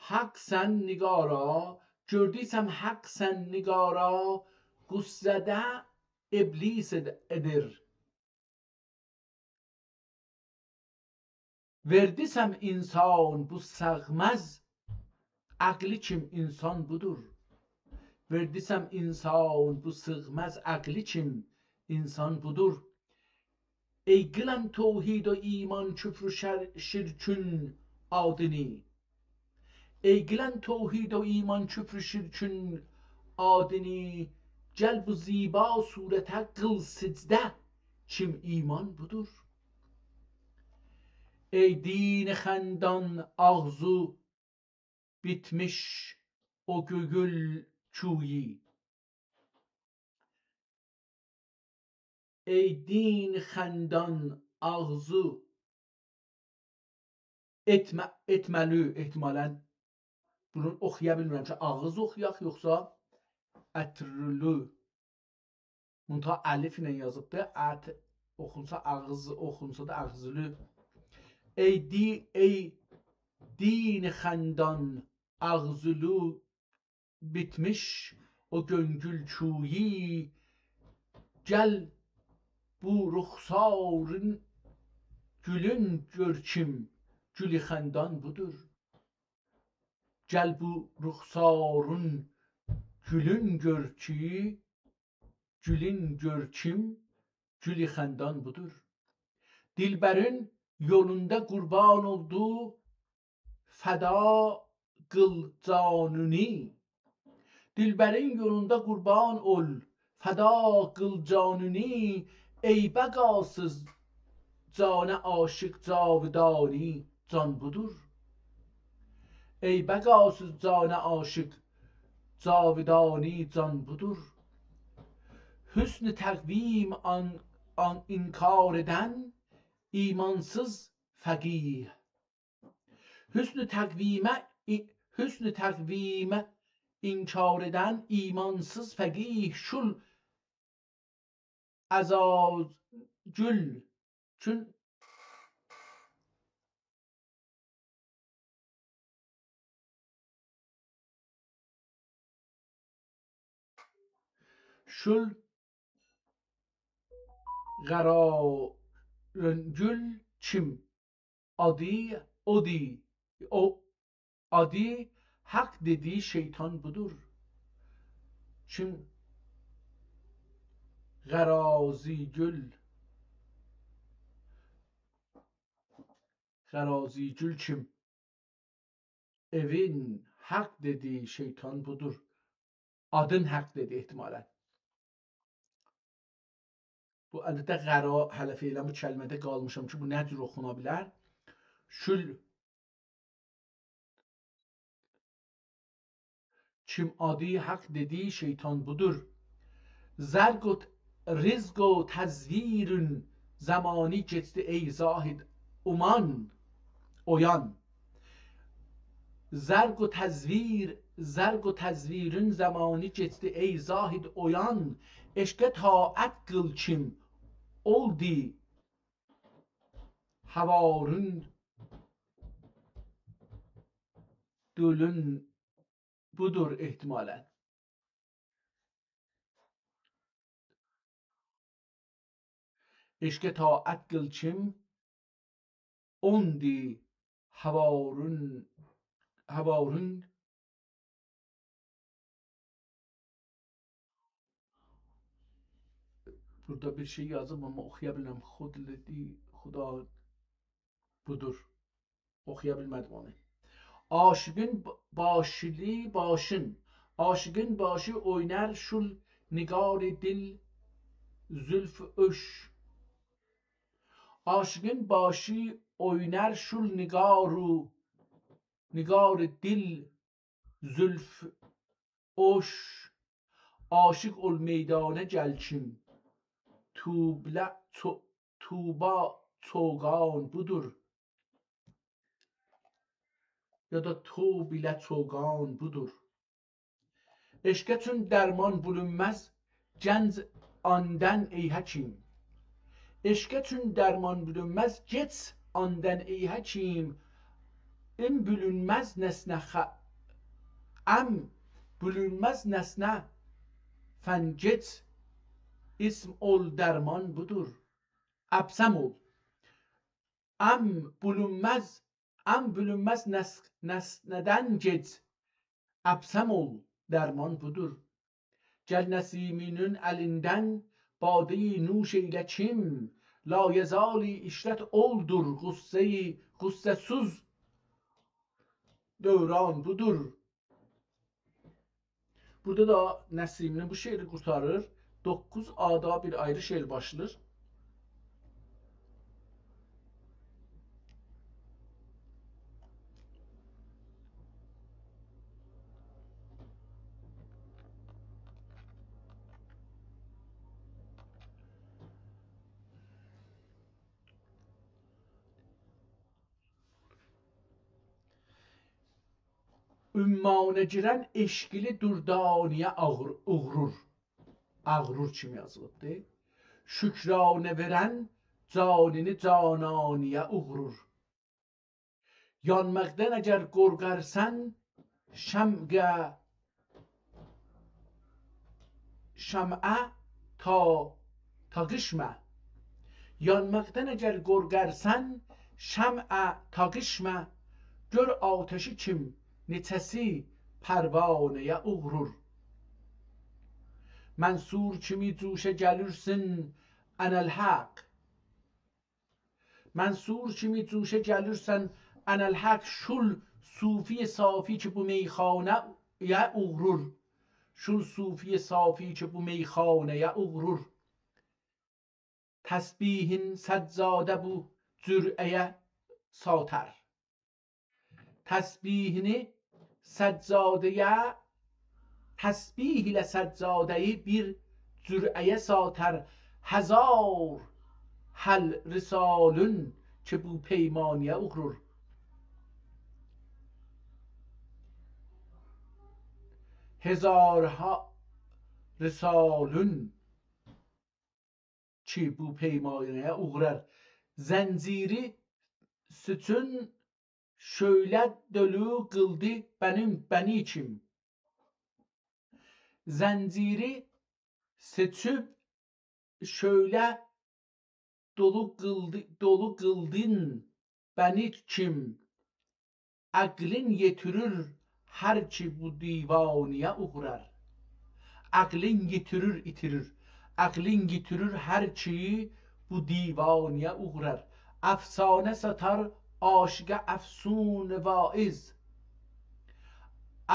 Hak sen nigara, gördüysem hak sen nigara, gussede iblis edir. Verdisem insan bu sığmaz, akli kim insan budur. Verdisem insan bu sığmaz, akli kim insan budur. Ey kılan tevhid و iman küfr şirkün adini. Ey kılan tevhid و iman küfr şirkün adini. Gel bu ziba surete kıl secde, kim iman budur. Ey din xendan ağzı bitmiş o gögül çuyi. Ey din xendan ağzı etmeli ehtimalen bunu oxuya bilmirəm ki, ağız oxuyaq yoxsa ətrlü. Muntaha əlif ilə yazıbdır. Ət oxunsa ağız, oxunsa da ağzlü. Ey din xəndan ağzlü bitmiş o göngül çuyi. Gəl bu ruxsarın gülün gör kim gülü xəndan budur. Gəl bu ruxsarın gülün gör ki, gülün gör kim gülü xəndan budur. Dilbərin yolunda qurban oldu, fəda qıl canuni. Dilbərin yolunda qurban ol, fəda qıl canuni. Ey bəqasız canə aşıq cavidani, can budur. Ey bəqasız canə aşıq cavidani, can budur. Hüsn təqvim an inkar eden imansız fəqih. Hüsn təqvime inkar eden imansız fəqih. Şul azagül çün şul qararıngül kim adi o adi hak dediği şeytan budur. Kim Garazigül kim evin hak dediği şeytan budur. Adın hak dedi ihtimalen. Bu əlbəttə qəra hələfi ilə bu kəlmədə qalmışam ki, bu nə cür oxuna bilər? Şül kim adi hak dediği şeytan budur. Zərq و رزق و تزویرün zamani geçti ey zahid oyan. Zərq و təzvirün zamani geçti ey zahid oyan. Eşqə taət qıl kim oldi havarın dölün budur ihtimalen. Eşqə taət qıl kim ondi havarın burada bir şey yazdım ama okuyabilmem. Xudledi Xuda budur. Okuyabilmedim onu. Aşıkın başili başın. Aşıkın başı oynar şul nigar dil zülf öş. Aşıkın başı oynar şul nigar dil zülf öş. Aşık ol meydana gel kim tuba çoğan budur. Ya da bile çoğan budur. Eşqə çün derman bulunmaz cenz andan ey hakim. Eşqə çün derman bulunmaz geç andan ey hakim. ام bölünmez nesne bölünmez nesne fencet ism ol derman budur. Absem ol. Bölünmez nesneden get. Absem ol derman budur. Gel Nesiminin elinden badeyi nuş eyle kim. Layezali işret oldur gussesuz dövran budur. Burada da Nəsiminin bu şeiri qurtarır. 9 ada bir ayrı şeir başlayır. Ümmanə girən eşqili durdaniyə uğrur. Ağrur kimi yazılıbdır. Şükranə verən canini cananiyə uğrur. Yanmaqdan əgər qorqarsan şəmə taqışmə. Yanmaqdan əgər qorqarsan şəmə taqışmə. Gör ateşi kim neçəsi pərvanəyə uğrur. Mənsur kimi cuşə gəlirsin ənəl haq. Mənsur kimi cuşə gəlirsən ənəl haq. Şul sufi safi ki bu meyxanəyə uğrur. Şul sufi safi ki bu meyxanəyə uğrur. Təsbihin səccadə bu cürəyə satar. Təsbih ilə səccadəyi bir cürəyə satar. Həzar həl risalün ki bu peymaniyə uğrur. Hezarha risalün ki bu peymaniyə uğrar. Zənciri sütün şöyle dölü kıldı beni kim? Zənciri seçip şöyle dolu kıldın beni kim? Aklın yetirir her ki bu divaniye uğrar. Aklın yetirir itirir. Aklın getirir her ki bu divaniye uğrar. Afsane satar aşıqa əfsun vaiz.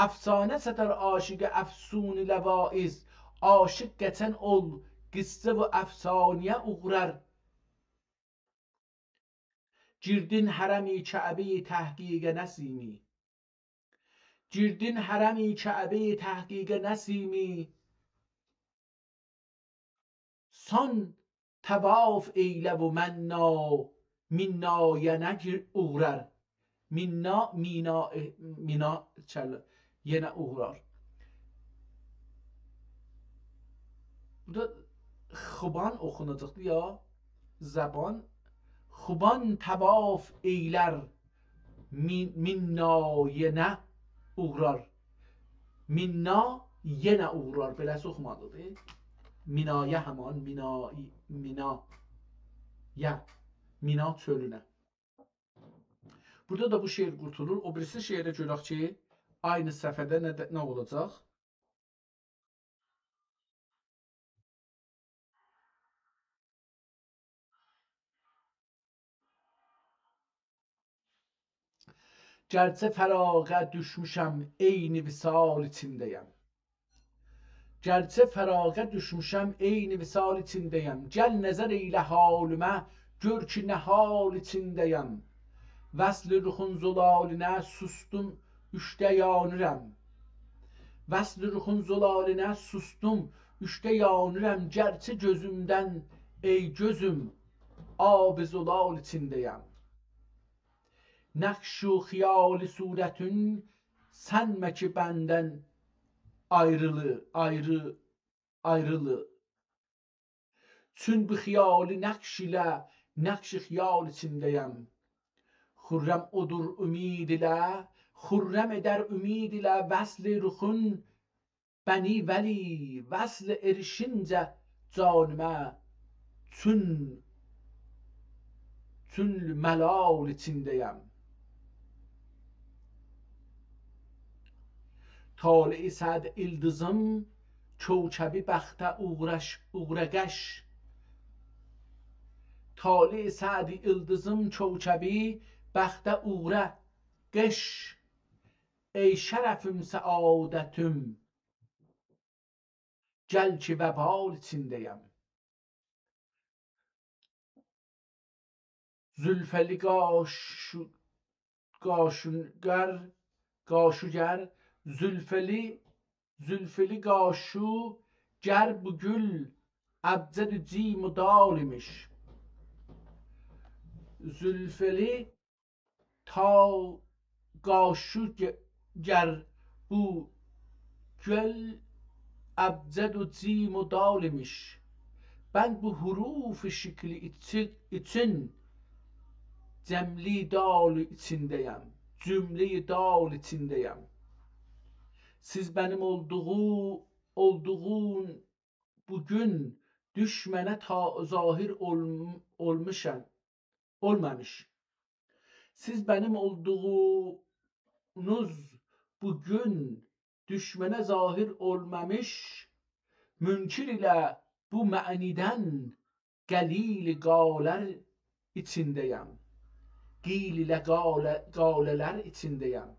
Əfsanə satar aşıqa əfsun vaiz. Aşıq geçen ol qıssə və əfsaniyə uğrar. Girdin hərəm-i Kəbə-i təhqiqə Nəsimi. Girdin hərəm-i Kəbə-i təhqiqə Nəsimi. Son təvaf eylə və minnaya uğrar. Mina yine uğrar. Burada xuban oxunacaqdı ya. Zəban. Xuban təvaf eylər minnaya uğrar. Minna yenə uğrar. Beləsi oxumalıdır. Minaya həman Mina çölünə. Burada da bu şeir qurtulur. O birisi şeirə görək ki, aynı səfədə nə olacaq? Gərçə fərağə düşmüşəm, eyni visal içindəyəm. Gərçə fərağə düşmüşəm, eyni visal içindəyəm. Gəl nəzər eylə halımə, gör ki nə hal içindəyəm. Vəsl ruxun zolalinə sustum, üşdə yanırəm. Vəsl ruxun zolalinə sustum, üşdə yanırəm. Gərçə gözümdən, ey gözüm, ab-ı zolal içindəyəm. Nəqş-ü xiyal surətün sənmə ki bəndən ayrılı. Çün bu xiyali nəqş ilə nəqş-i xiyal içindəyəm. Xürrəm odur ümid ilə, xürrəm edər ümid ilə vəsl ruxun bəni vəli, vəsl erişincə canimə çün məlal içindəyəm. طالع سعد الدزم کوکبی بخته اغرگش طالع سعد الدزم کوکبی بخته اغرگش ey şərəfim səadətim gəl ki vəbal içindəyəm. Zülfəli qaşuگر zülfeli qaşu ger bu gül əbcəd cim و dal imiş. Zülfeli ta qaşu ger bu gül əbcəd cim و dal imiş. Ben bu huruf şekli için cemli dal içindeyim. Cümleyi dal içindeyim. Siz benim olduğun bugün düşmene ta zahir olmamış. Siz benim olduğunuz bugün düşmene zahir olmamış. Münkir ile bu maniden galil galer içindeyim. Gil ile galeler içindeyim.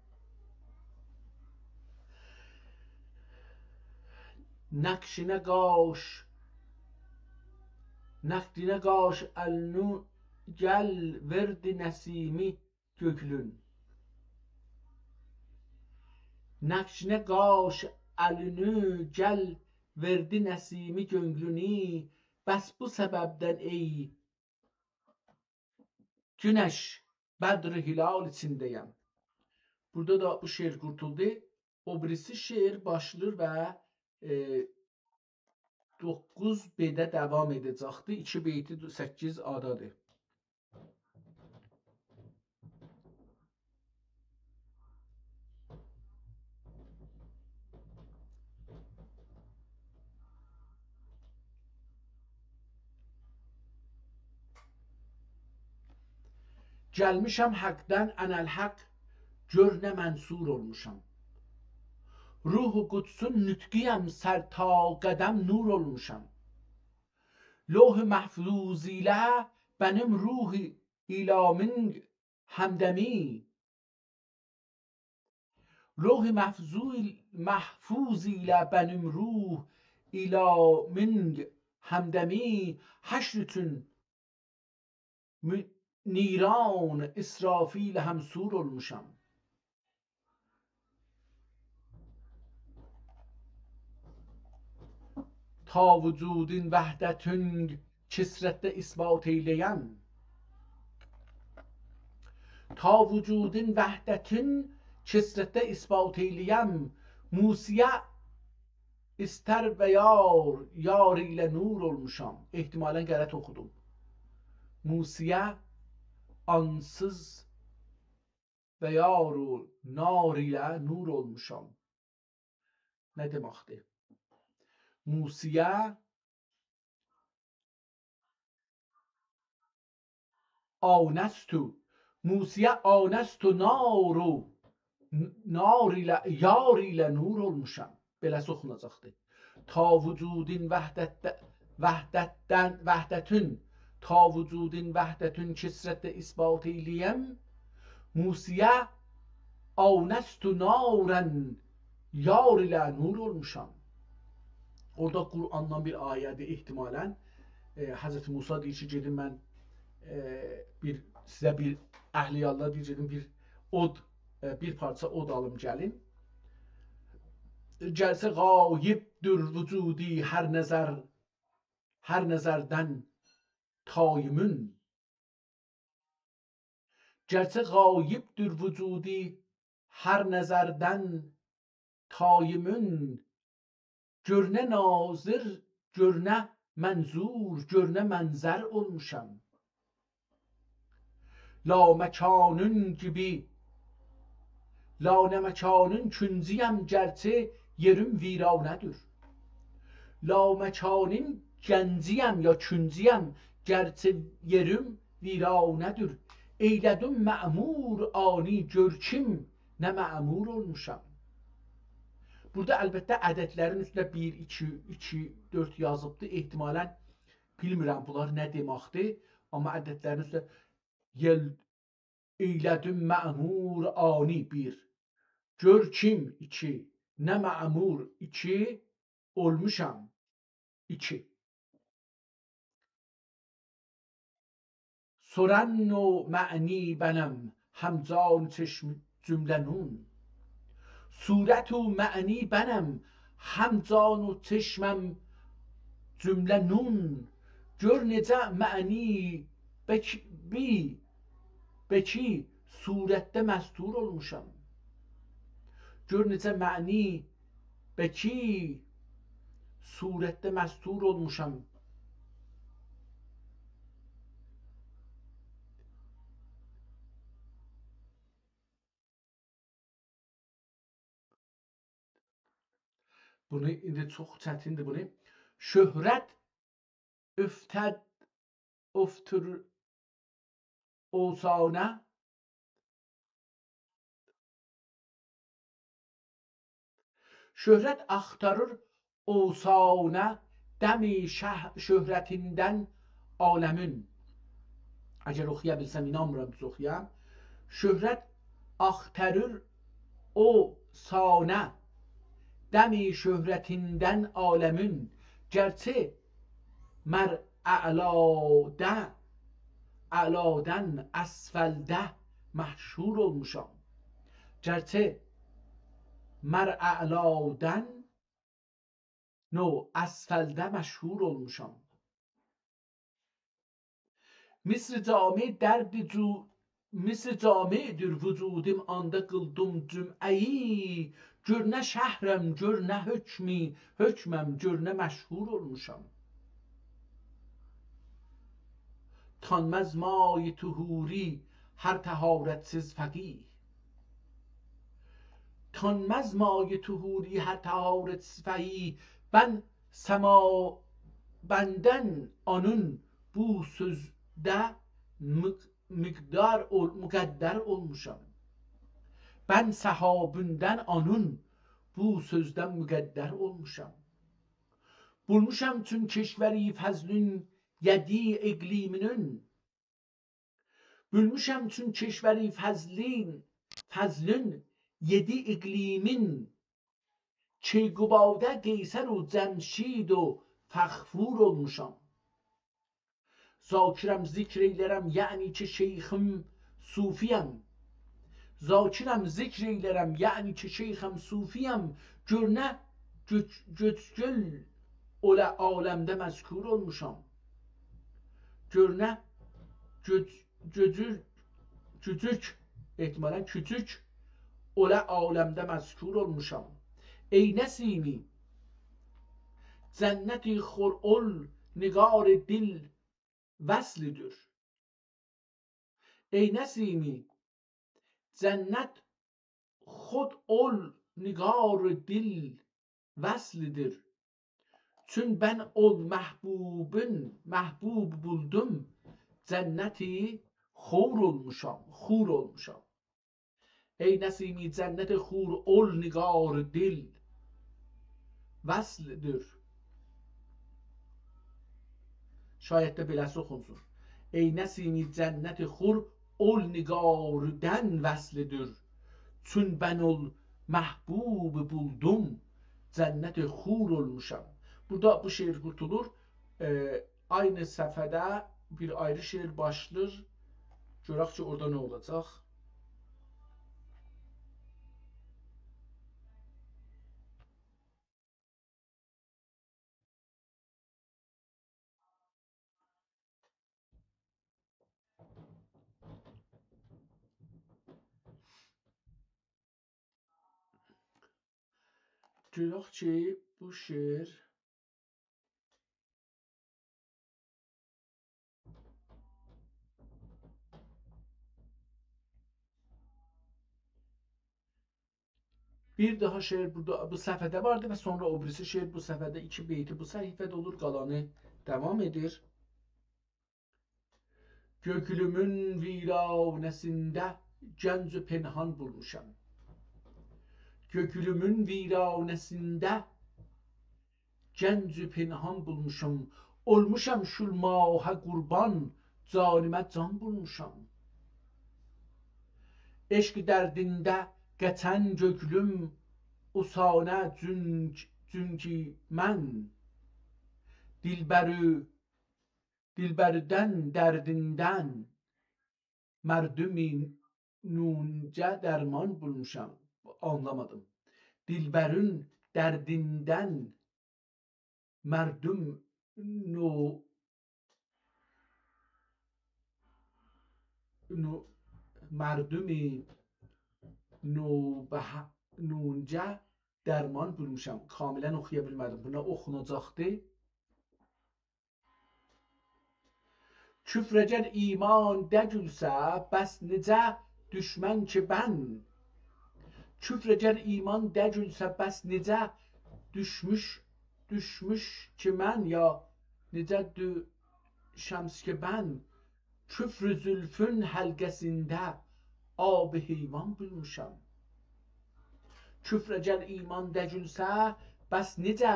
Nakşine gaş elnu gel verdi nesimi göklün. Nakşine gaş elnu gel verdi nesimi gönlünü. Bəs bu səbəbdən ey güneş Bedr-i hilal içindeyim. Burada da bu şiir kurtuldu. O birisi şiir başlıyor ve 9 B-də devam edəcəkdir. 2 beyti 8 A-dadır. Gəlmişəm həqdən ənəl-həq gör nə mənsur olmuşam. Ruhu qudsun nütqiyəm sər ta qədəm nur olmuşam. Loh-u mahfuz ilə benim ruhi ilamın həmdəmi. Loh-u mahfuz ilə benim ruh ilamın həmdəmi. Həşr üçün niran İsrafil həmsur olmuşam. Ta vücudun vəhdətün kisrətdə isbat eyləyəm. Ta vücudun vəhdətün kisrətdə isbat eyləyəm. Musiyə istər və yar ilə nur olmuşam. İhtimalen qələt oxudum. Musiyə ansız və yaru nar ilə nur olmuşam. Nə deməkdir? Musiyə anəstu naru nar ilə yar ilə nur olmuşam. Beləsi oxunacaqdır. Ta vücudun vəhdətün ta vücudun vəhdətün kisrətdə isbat eyləyəm. Musiyə anəstu narən yar ilə nur olmuşam. Orada Kur'an'dan bir ayədir ihtimalen. Hazreti Musa deyir ki, gedin mən sizə bir əhliyallah deyir, gedin bir parça od alım gəlin. Gəlsə qayibdir vücudi hər nəzərdən tayimün. Gəlsə qayibdir vücudi hər nəzərdən tayimün. Görünə nazır, görünə mənzur, görünə mənzər olmuşam. La mekanın gibi, la ne mekanın künciyem gerçi yerim viranedir. La mekanın genciyem ya künciyem gerçi yerim viranedir. Eyledim ma'mur ani görkim ne ma'mur olmuşam. Burada əlbəttə ədədlərin üstündə 1, 2, 2, 4 yazıbdır. Ehtimalən bilmirəm bunlar nə deməkdir. Amma ədədlərin üstündə eylədim mə'mur ani 1, gör kim 2, nə mə'mur 2 olmuşam 2. Soran o mعنی بنم همزان چشم cümlenun. Suret و معنی بنم همزان و چشمم cümlenun. Gör necə məni beki surətdə məstur olmuşam. Gör necə məni beki surətdə məstur olmuşam. Bunu indi çox çətindir bunu. Şöhrət öftür olsana. Şöhrət axtarır olsana dəmi şöhrətindən aləmin. Əgər oxuya bilsəm, inanmıram düz oxuyam. Şöhrət axtarır olsana dəmi şöhrətindən aləmin. Gerçi mər a'ladan asfaldə mahşur olmuşam. Gerçi mər a'ladan asfaldə məşhur olmuşam. Misr camidir vücudim anda qıldım cüm'əyi. Gör nə şəhrəm, gör nə hökməm, gör nə məşhur olmuşam. Tanmaz may tuhuri hər təharətsiz fəqih. Tanmaz may tuhuri hər təharətsiz fəqih. Bəndən onun bu sözdə müqəddər olmuşam. Ben sahabünden onun bu sözden müqəddər olmuşam. Bulmuşam tüm keşveri fəzlün yedi iqliminin. Bulmuşam tüm keşveri fəzlün yedi iqlimin. Keyqubada qeysər و cəmşid و fəxfur olmuşam. Zakirəm zikr eylərəm, yəni ki şeyxim sufiyəm. Zakirəm zikr eylərəm, yəni ki şeyxəm sufiyəm. Gör nə göçgül olə aləmdə məzkur olmuşam. Gör nə ehtimalən küçük olə aləmdə məzkur olmuşam. Ey nəsimi cənnəti xurul nigar dil vəslidir. Ey nəsimi cennet خود ol nigar dil vəslidir. Çün ben ol məhbub buldum, cenneti xur olmuşam. Ey nesimi cenneti xur ol nigar dil vəslidir. Şayət də beləsi oxunsun. Ey nesimi cenneti xur ol nigardən vəslidir. Çün ben ol məhbub buldum, cenneti xur olmuşam. Burada bu şiir qurtulur. Aynı səfədə bir ayrı şiir başlır. Görək ki, orada nə olacaq? Görək ki, bu şiir Bir daha şeir burada bu səhifədə vardı və sonra o birisi şeir bu səhifədə 2 beyti bu səhifədə olur, qalanı devam edir. Göklümün viranəsində gənc pənhan bulmuşam. Göklümün viranəsində gənc pənhan bulmuşam. Olmuşam şulmaha qurban, canimə can bulmuşam. Eşq dərdində geçən göklüm, usanə çünki mən dilbərdən dərdindən mərdumin nunca dərman bulmuşam. Anlamadım. Dilbərin dərdindən mərdum merdumi nunca dərman bulmuşam. Kamilən oxuya bilmədim. Buna oxunacaqdı. Küfrəgər iman degülsə, bəs necə düşmən ki mən? Küfrəgər iman degülsə, bəs necə düşmüş ki mən, ya necə düşəms ki mən? Küfr zülfün həlqəsində ab-ı heyvan bulmuşam. Küfrəgər iman degülsə, bəs necə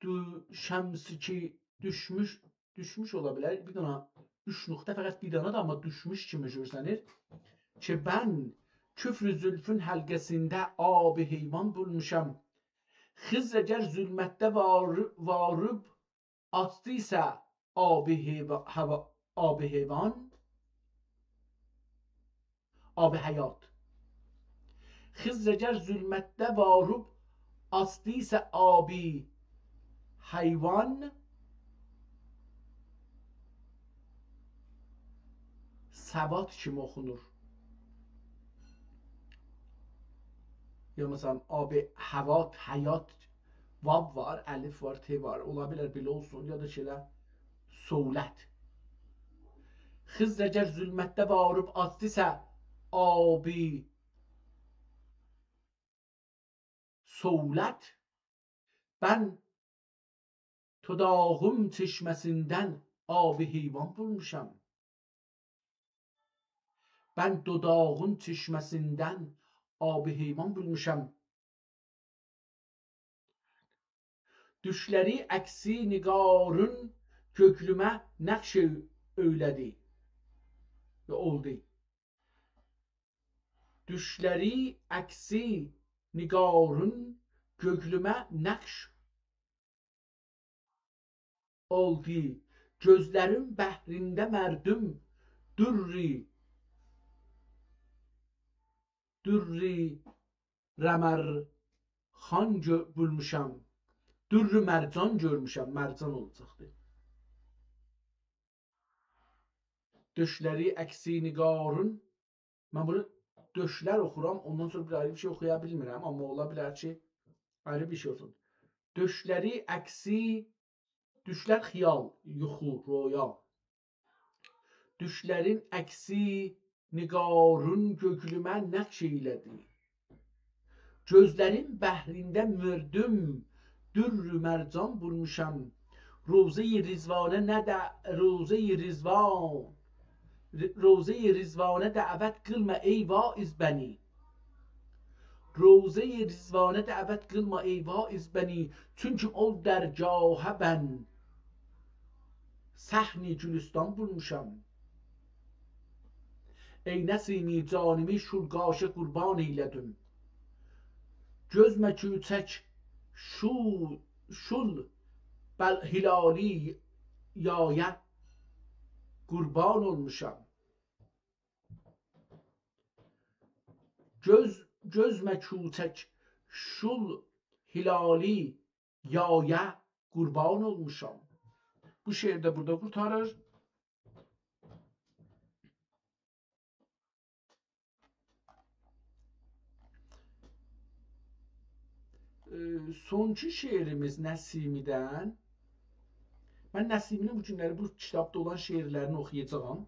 düşəms ki düşmüş ola bilər. Bir dana 3 nöqtə fəqət bir dana da, amma düşmüş kimi görsənir. Ki mən küfr zülfün həlqəsində ab-ı heyvan bulmuşam. Xizr əgər zülmətdə varıb açdıysa ab-ı heyvan, ab-ı həyat. Xizr əgər zülmətdə varıb açdıysa ab-ı heyvan, səvat kimi oxunur. Ya məsələn, ab-ı həvat, həyat, vav var, əlif var, t var. Ola bilər belə olsun, ya da şeylə soulət. Xizr əgər zülmətdə varıb açdısa ab-ı soulət, ben dudağım çeşməsindən ab-ı heyvan bulmuşam. Ben dudağın çeşməsindən ab-ı heyvan bulmuşam. Düşləri əksi nigarın göklümə nəqş öylədi. Oldu. Düşləri əksi nigarın göklümə nəqş oldu. Gözlərim bəhrində mərdüm dürri rəmərxan bulmuşam. Dürrü mərcan görmüşəm. Mərcan olacaqdı. Döşləri əksi nigarın. Mən bunu döşlər oxuram. Ondan sonra bir ayrı bir şey oxuya bilmirəm. Amma ola bilər ki ayrı bir şey olsun. Döşləri əksi. Düşlər xiyal, yuxu, roya. Düşlərin əksi nigarın göklümə nəqş eylədi. Gözlərin bəhrində mürdüm dürrü mərcan bulmuşam. Roze-i Rizvanə dəvət qılma ey vaiz bəni. Roze-i Rizvanə dəvət qılma ey vaiz bəni. Çünki ol dərgahə bən səhni gülüstan bulmuşam. Ey nəsimi canimi şulqaşə qurban eylədim. Gözmə küçək şul hilali yaya qurban olmuşam. Gözmə küçək şul hilali yaya qurban olmuşam. Bu şeir de burada kurtarır. Sonki şeirimiz Nəsimidən. Mən Nəsiminin bu günləri bu kitabda olan şeirlərini oxuyacağam.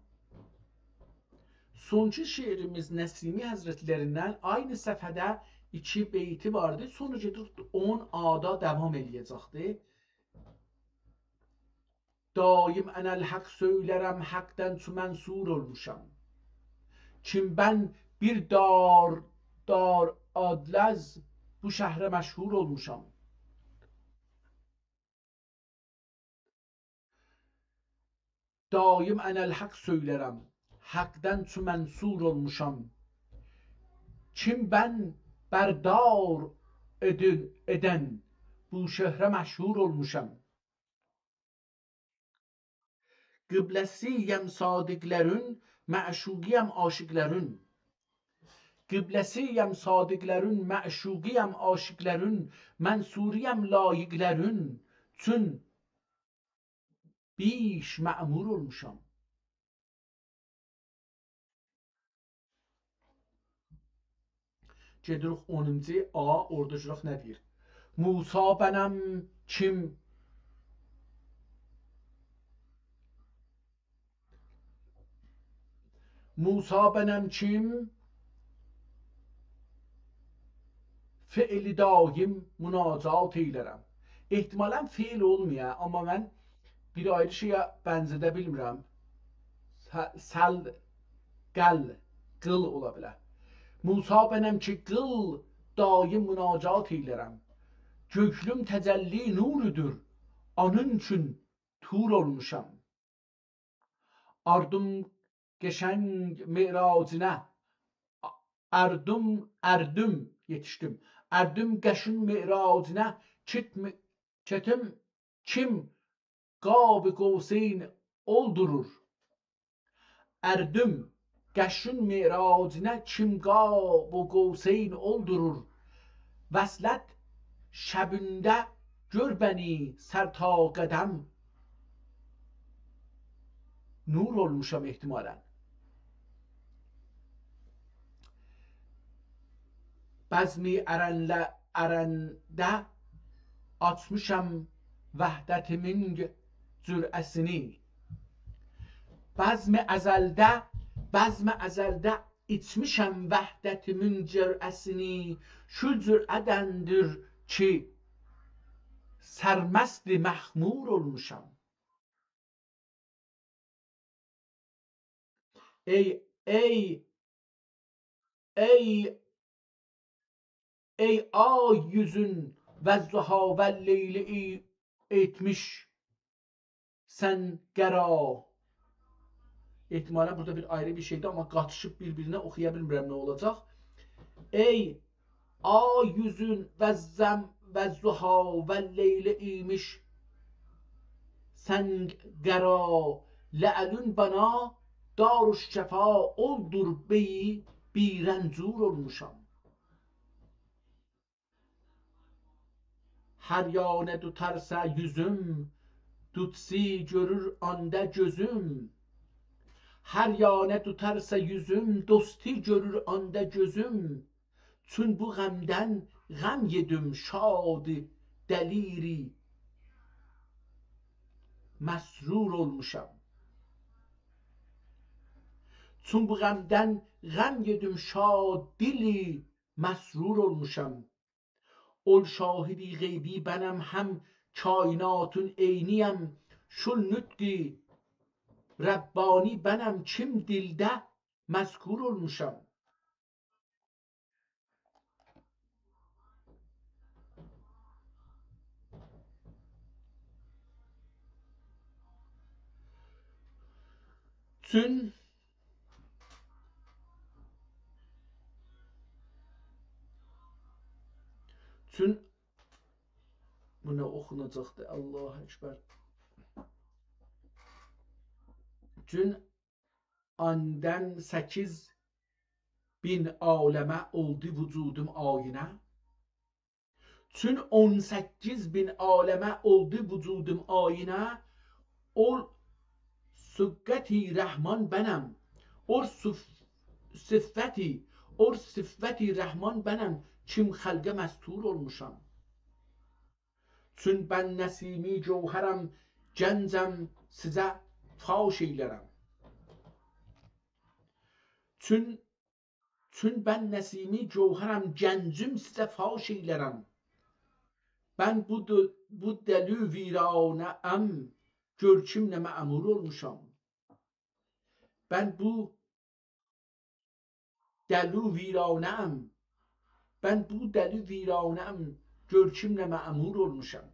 Sonuncu şeirimiz Nəsimi Həzrətlərindən aynı səfhədə 2 beyti vardı. Sonra gedir 10 ada devam eləyəcəkdir. Daim enel hak söylerem, hakten çu mensur olmuşam. Kim ben bir dar adlez bu şehre meşhur olmuşam. Daim enel hak söylerem, hakten çu mensur olmuşam. Kim ben berdar eden bu şehre meşhur olmuşam. Kıblesiyem sadıkların, məşuqiyem aşıkların. Kıblesiyem sadıkların, məşuqiyem aşıkların, mənsuriyem layıkların. Çün biş mə'mur olmuşam. Gedirik 10-cu A, orada juraq nə deyir? Musa bənəm kim? Musa benem kim? Fiili daim münacat eylərəm. Ehtimalən fiil olmuyor ama ben bir ayrı şeye benzedə bilmirəm. Səl, qəl, qıl ola bilər. Musa benem ki qıl daim münacat eylərəm. Göklüm təcəlli nurudur. Onun üçün tur olmuşam. Ardım geçeng miracına. Erdüm yetiştim. Erdüm geçin miracına. Çetim kim Qab-ı Qavseyn oldurur. Erdüm geçin miracına. Kim Qab-ı Qavseyn oldurur. Vəslət şəbündə gör bəni sərta qədəm. Nur olmuşam ihtimalen. Bəzmi ərəndə açmışam vəhdətimin cürəsini. Bəzmi əzəldə içmişəm vəhdətimin cürəsini. Şu cürədəndir ki sərməst-i məxmur olmuşam. Ey ay yüzün ve zuha ve leyli etmiş sen gera. İhtimalen burada bir ayrı bir şeydi ama katışıp birbirine okuyabilmirəm ne olacak. Ey ay yüzün ve zuha ve leyli imiş sen gera. Le'elün bana daruş şefa oldur beyi bir rencur olmuşam. Her yane du terse yüzüm, tutsi görür anda gözüm. Her yane du terse yüzüm, dosti görür anda gözüm. Çün bu gamden gam yedim şad deliri mesrur olmuşam. Çün bu gamden gam yedim şad dili mesrur olmuşam. Ol şahidi gaybi benim hem kainatın eyniyem. Şul nutki Rabbani benim kim dilde mezkur olmuşam. Çün bu ne okunacaktı? Allahu Ekber. Çün anden 8.000 aleme oldu vücudum ayine. Çün 18.000 aleme oldu vücudum ayine. Ol sükketi Rahman benim. Or sıffeti Rahman benim. Kim halge mestur olmuşam. Çün ben nesimi cevherem, gencem size faş eylerem. Çün ben Nesimi Cevherəm, gəncim sizə faş eylərəm. Ben bu deli viranəm, görkümlə məmur olmuşam. Ben bu deli viranəm, görkümlə məmur olmuşam.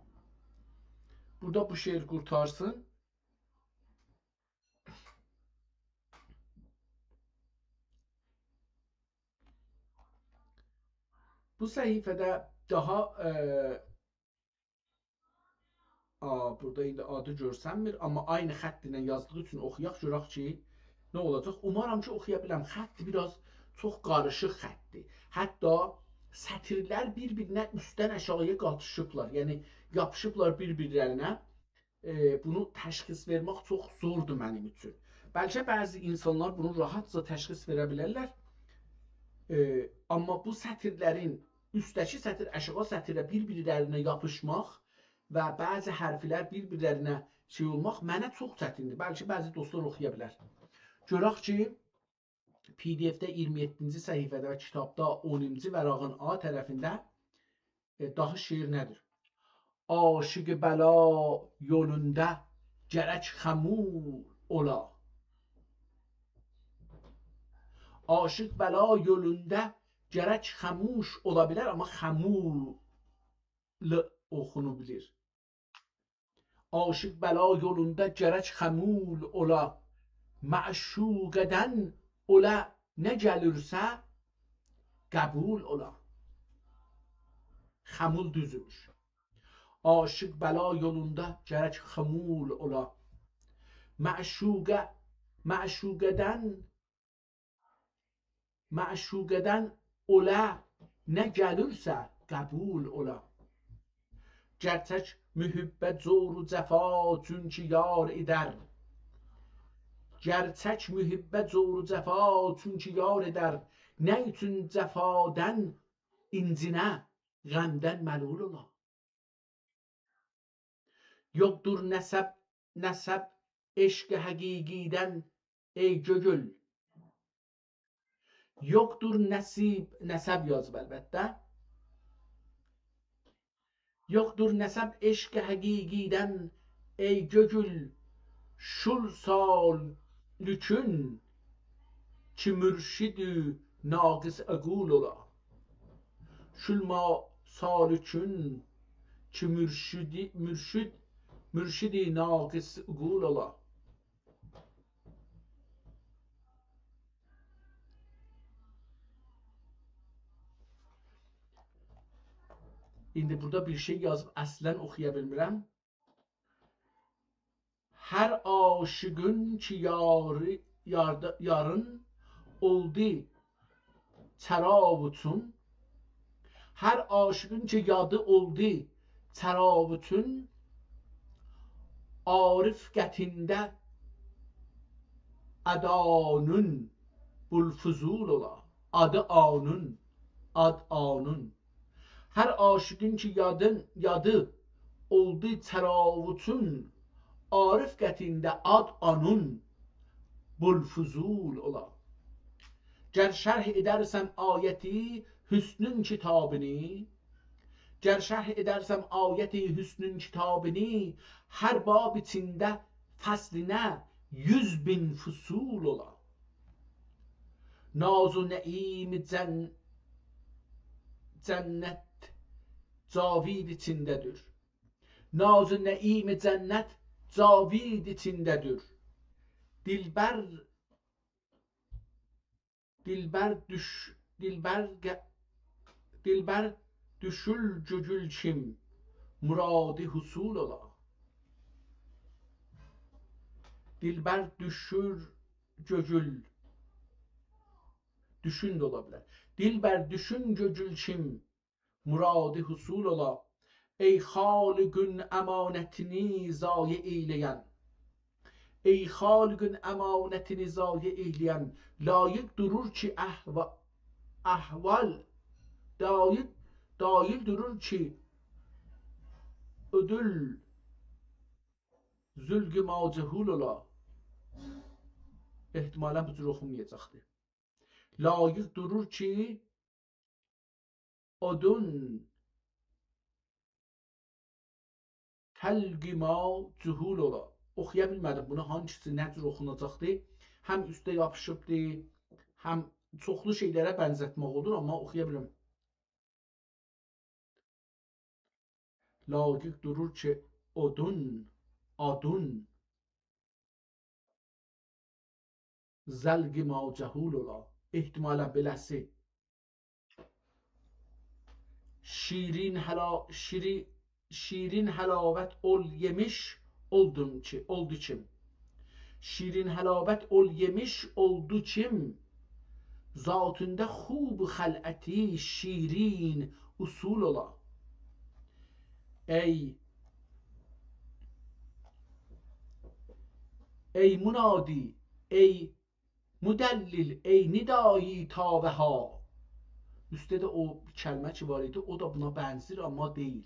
Burada bu şeir qurtarsın. Bu səhifədə daha burada indi adı görsənmir, amma aynı xətt ilə yazdığı üçün oxuyaq, görək ki, nə olacaq? Umaram ki, oxuya biləm. Xətt biraz çox qarışıq xəttdir. Hətta sətirlər bir-birinə üstdən aşağıya qatışıblar. Yəni yapışıblar bir-birlərinə. Bunu təşxis vermək çox zordur mənim üçün. Bəlkə bəzi insanlar bunu rahatca təşxis verə bilərlər. Amma bu sətirlərin üstdəki sətir aşağı sətirə bir-birlərinə yapışmaq və bəzi hərflər bir-birlərinə şey olmaq mənə çox çətindir. Bəlkə bəzi dostlar oxuya bilər. Görək ki, PDF-də 27-ci səhifədə və kitabda 10-cu vərağın A tərəfində daha şeir nədir? Aşık bəla yolunda gərək xəmul ola. Aşık bəla yolunda gərək xəmuş ola bilər, amma xəmul oxunabilir. Aşık bəla yolunda gərək xəmul ola. Məşuqədən ola, nə gəlirsə qəbul ola. Xəmul düzülür. Aşık bəla yolunda gərək xəmul ola. Məşuqədən ola, nə gəlirsə qəbul ola. Gerçək mühibbət zoru cəfa çünki yar edər. Gerçək mühibbət zoru cəfa çünki yar edər. Nə üçün cəfadən incinə, qəmdən məlul ola. Yoxdur nəsəb eşq həqiqidən ey gögül. Yoxdur nəsəb yazıb əlbəttə. Yoxdur nəsəb eşq həqiqidən ey gögül. Şul salükün ki mürşidü naqis əqul ola. Şul salükün ki mürşidi naqis əqul ola. İndi burada bir şey yazıb əslən oxuya bilmirəm. Hər aşıqın ki yarın oldu təravütün. Hər aşıqın ki yadı oldu təravütün. Arif qətində adanın bulfuzul ola. Adı anın, ad anın. Hər aşıqın ki yadı oldu təravütün. Arif qətində ad anın bulfuzul ola. Gər şərh edərsəm ayəti hüsnün kitabını, gər şərh edərsəm ayəti hüsnün kitabını, hər bab içində fəslinə 100.000 fusul ola. Naz-ı nəim cənnət cavid içindədir. Naz-ı nəim cənnət cavid içindədir. Dilbər düşül gögül kim muradi husul ola. Dilbər düşür gögül, düşün də ola bilər. Dilbər düşün gögül kim muradi husul ola. Ey xaliqün əmanətini zayi eyləyən. Ey xaliqün əmanətini zayi eyləyən. Layiq durur ki əhval, dail durur ki ödül zülgü macəhul ola. Ehtimalən bu cür oxunmayacaqdır. layiq durur ki odun təlqima cühul ola. Oxuya bilmədim bunu, hangisi nə cür oxunacaqdır. Həm üstə yapışıbdır, həm çoxlu şeylərə bənzətmək olur, amma oxuya bilməm. Layiq durur ki adun zəlqima cəhul ola. Ehtimalən beləsi. Şirin həlavət ol yemiş oldu kim. Şirin həlavət ol yemiş oldu kim. Zatında xub xələti şirin usul ola. ای منادی ای مدلل ای ندایی tavə ha. Üstdə də o kəlmə ki var idi, o da buna bənzir, amma deyil.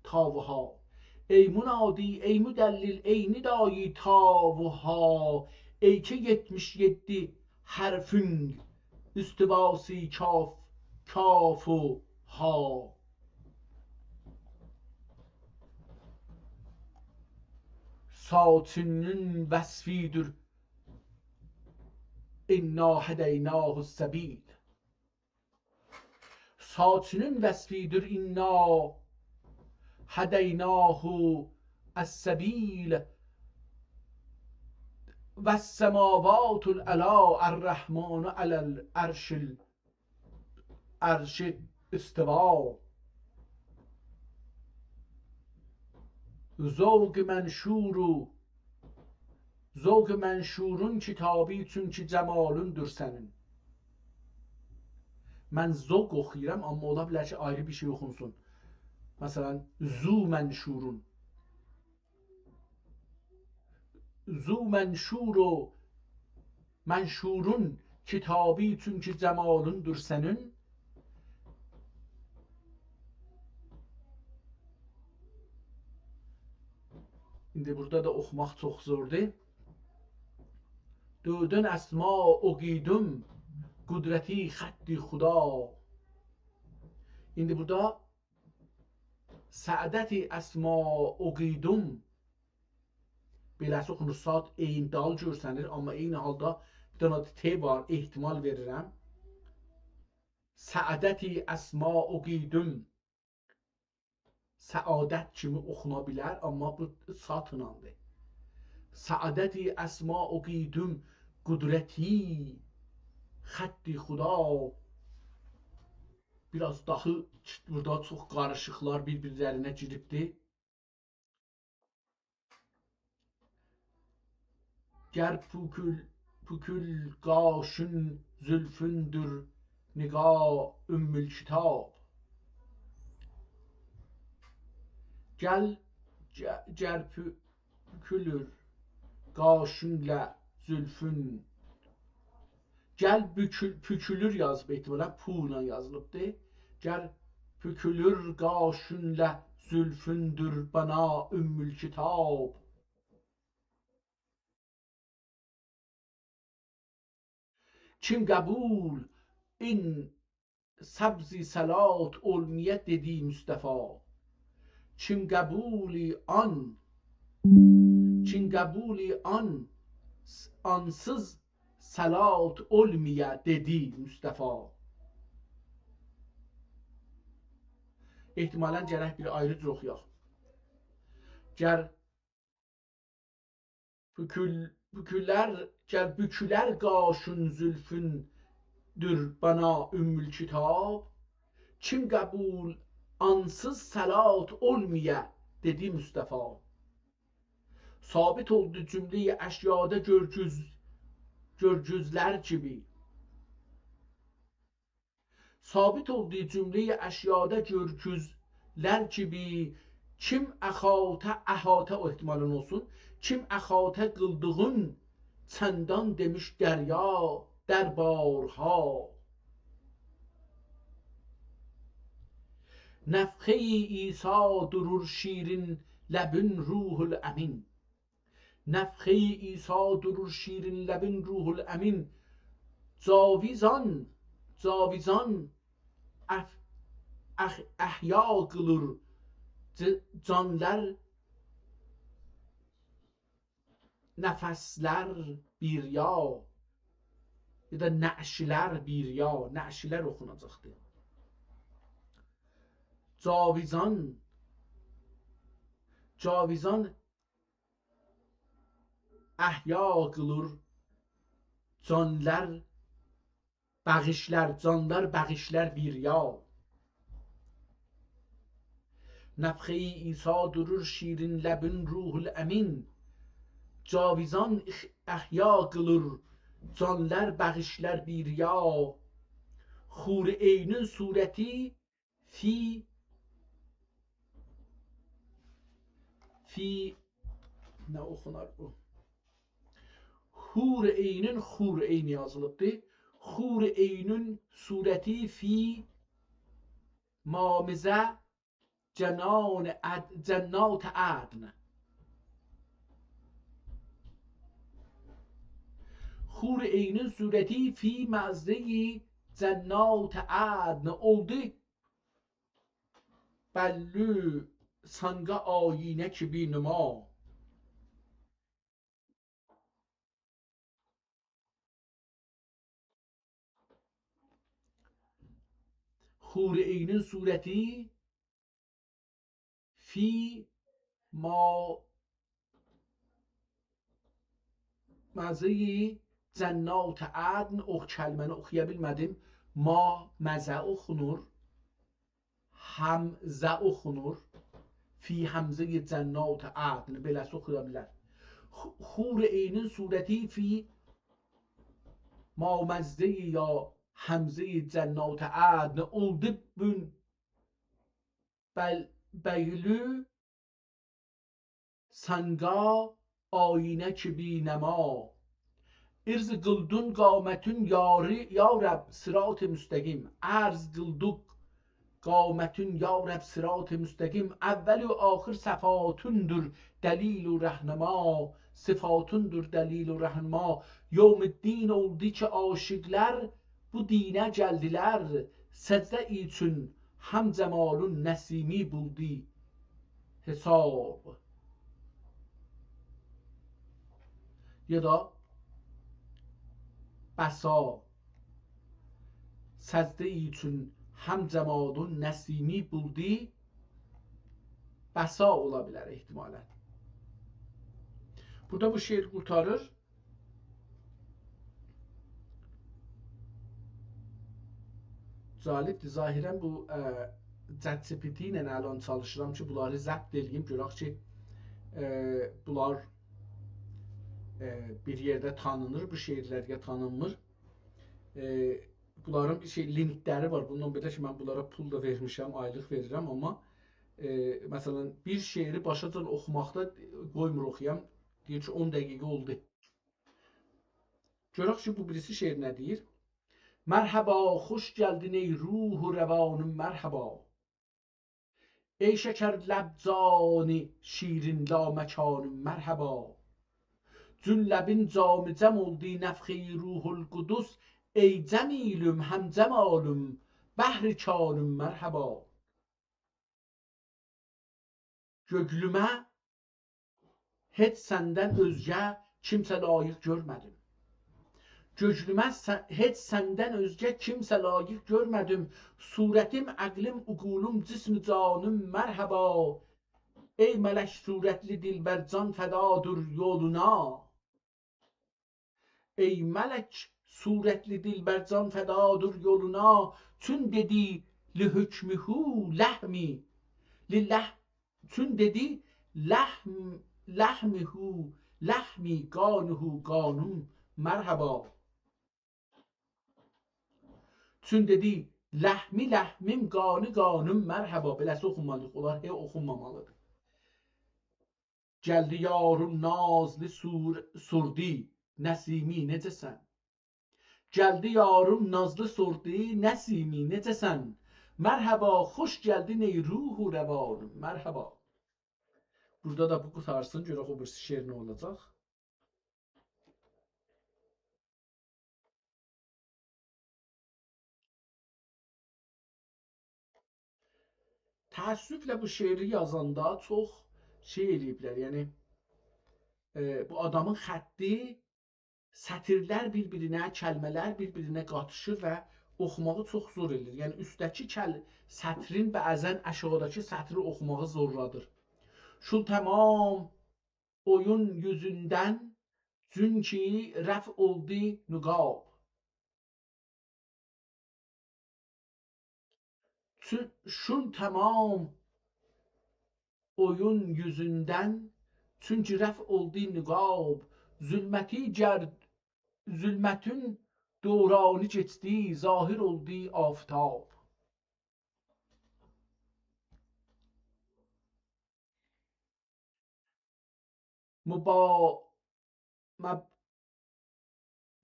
Tavə ha. Ey munadi, ey müdəllil, ey nidai tavə ha. Ey ki 77 hərfün üstivası kaf و ha. Satinin vəsfidir inna hədəynəhu səbil. Satinin vəsfidir inna hədəynəhu əs-səbil. Vəs-səmavatul əla ər-rəhmanu aləl ərşi istiva. Zevk mənşurun kitabı çünki cəmalundur sənin. Mən zevk oxuyuram, amma ola bilər ki ayrı bir şey oxunsun. Məsələn, zu mənşurun. Zu mənşurun kitabı çünki cəmalundur sənin. İndi burada da oxumaq çox zordur. Dödün əsma oqidum qudrəti xətti xuda. İndi burada səadəti əsma oqidum beləsi oxunur, sad eyn dal görsənir, amma eyni halda bir dənə t var, ehtimal verirəm. Səadəti əsma oqidum səadət kimi oxuna bilər, amma bu satınandır. Səadəti əsma oqidum qudrəti xətti xuda. Biraz daxı burada çox qarışıqlar bir-birlərinə giribdir. Gər pükül qaşın zülfündür niqa ümmül kitab. Gər pükülür qaşınlə zülfün. Gəl pükülür yazıb, ehtimalən pu ilə yazılıbdır. Gər pükülür qaşınlə zülfündür bana ümmül kitab. Kim qəbul in səbzi salat olmiyə dedi Mustafa. Kim qəbuli an ansız salat olmiyə dedi Mustafa. Ehtimalən gərək bir ayrı cür oxuyaq. Gər bükülər qaşın zülfündür bana ümmül kitab. Kim qəbul ansız salat olmiyə dedi Mustafa. Sabit oldu cümleyi əşyada görgüzlər kimi. Sabit oldu cümleyi əşyada görgüzlər kimi. Kim əhatə o ehtimalən olsun. Kim əhatə qıldığın çəndan demiş dərya dərbarha. Nəfxə-i İsa durur şirin ləbin ruhul əmin. Nəfxə-i İsa durur şirin ləbin ruhul əmin. Cavizan, cavizan əhya qılır canlar, nəfəslər bir ya, ya da nəşlər bir ya, nəşlər oxunacaqdır. Cavizan, cavizan əhya qılır canlar, bəğişlər, canlar bəğişlər bir ya. Nəfxə-i İsa durur şirin ləbin ruhul əmin, cavizan əhya qılır canlar bəğişlər bir ya. Xur-eynin surəti fi nə oxunar bu? Xur-eynin, xur-eyn yazılıbdır. Xur-eynin surəti fi mamizə cənnat ədn. Xur-eynin surəti fi məzrəyi cənnat ədn oldu. Bəllü sanga ayinə kimi nüma. Xur-eynin surəti fi məzəyi cənnat ədn. O kəlməni oxuya bilmədim. Ma məzə oxunur, həmzə oxunur. Fi həmzəyi cənnat ədn beləsi oxuya bilər. Xur-eynin surəti fi maməzəyi ya həmzəyi cənnat ədn oldu bün bəylü sanga ayinə kimi nəma. İrz qıldun qamətün yarı ya Rəbb sırat-ı müstəqim. Ərz qılduq qamətün ya Rəbb sırat-ı müstəqim. Əvvəl və axır səfatundur dəlil-u rəhnəma. Sıfatundur dəlil-u rəhnəma. Yevmiddin oldu ki aşiqlər bu dinə gəldilər. Səcdə üçün həm cəmalun nəsimi buldu hesab. Ya da bəsa səcdə üçün həm cəmalun nəsimi buldu bəsa ola bilər ehtimalən. Burada bu şeir qurtarır. Cəlibdir. Zahirən bu ChatGPT ilə əlan çalışıram ki, bunları zəbt edeyim, görək ki, bunlar bir yerdə tanınır, bu şeirlərə tanınmır. Bunların limitləri var. Bundan belə ki, mən bunlara pul da vermişəm, aylıq verirəm, amma məsələn, bir şeiri başacan oxumaqda qoymur oxuyam. Deyir ki, 10 dəqiqə oldu. Görək ki, bu birisi şeir nə deyir? Mərhəba, xoş gəldin ey ruhu rəvanım, mərhəba. Ey şəkər ləbcani şirin laməkanım, mərhəba. Cün ləbin cami cəm oldu nəfxi ruhul qudus. Ey cəmilüm, həm cəmalüm, bəhri kanım, mərhəba. Göglümə heç səndən özgə kimsə layiq görmədim. Göglümə heç səndən özgə kimsə layiq görmədim. Surətim, əqlim, uqulum, cism canım, mərhəba. Ey mələk surətli dilbər can fədadır yoluna. Ey mələk surətli dilbər can fədadır yoluna. Çün dedi li hükmühü ləhmi. Çün dedi ləhmühü ləhmi qanuhu qanum, mərhəba. Çün dedi ləhmi ləhmim qanı qanım, mərhəba. Beləsi oxunmalıyıq. Onlar heç oxunmamalıdır. Gəldi yarım nazlı surdi Nəsimi necəsən? Gəldi yarım nazlı surdi Nəsimi necəsən? Mərhəba, xoş gəldin ey ruhu rəvanım, mərhəba. Burada da bu qutarsın, görək o birisi şeir nə olacaq? təəssüflə bu şeiri yazanda çox şey eləyiblər. Yəni bu adamın xətti, sətirlər bir-birinə, kəlmələr bir-birinə qatışır və oxumağı çox zor edir. Yəni üstdəki sətrin bəzən aşağıdakı sətri oxumağı zorladır. Şu tamam oyun yüzündən çünki rəf oldu nüqab. Şu tamam oyun yüzündən çünki rəf oldu nüqab. Zülmətin dövranı keçdi, zahir oldu aftab.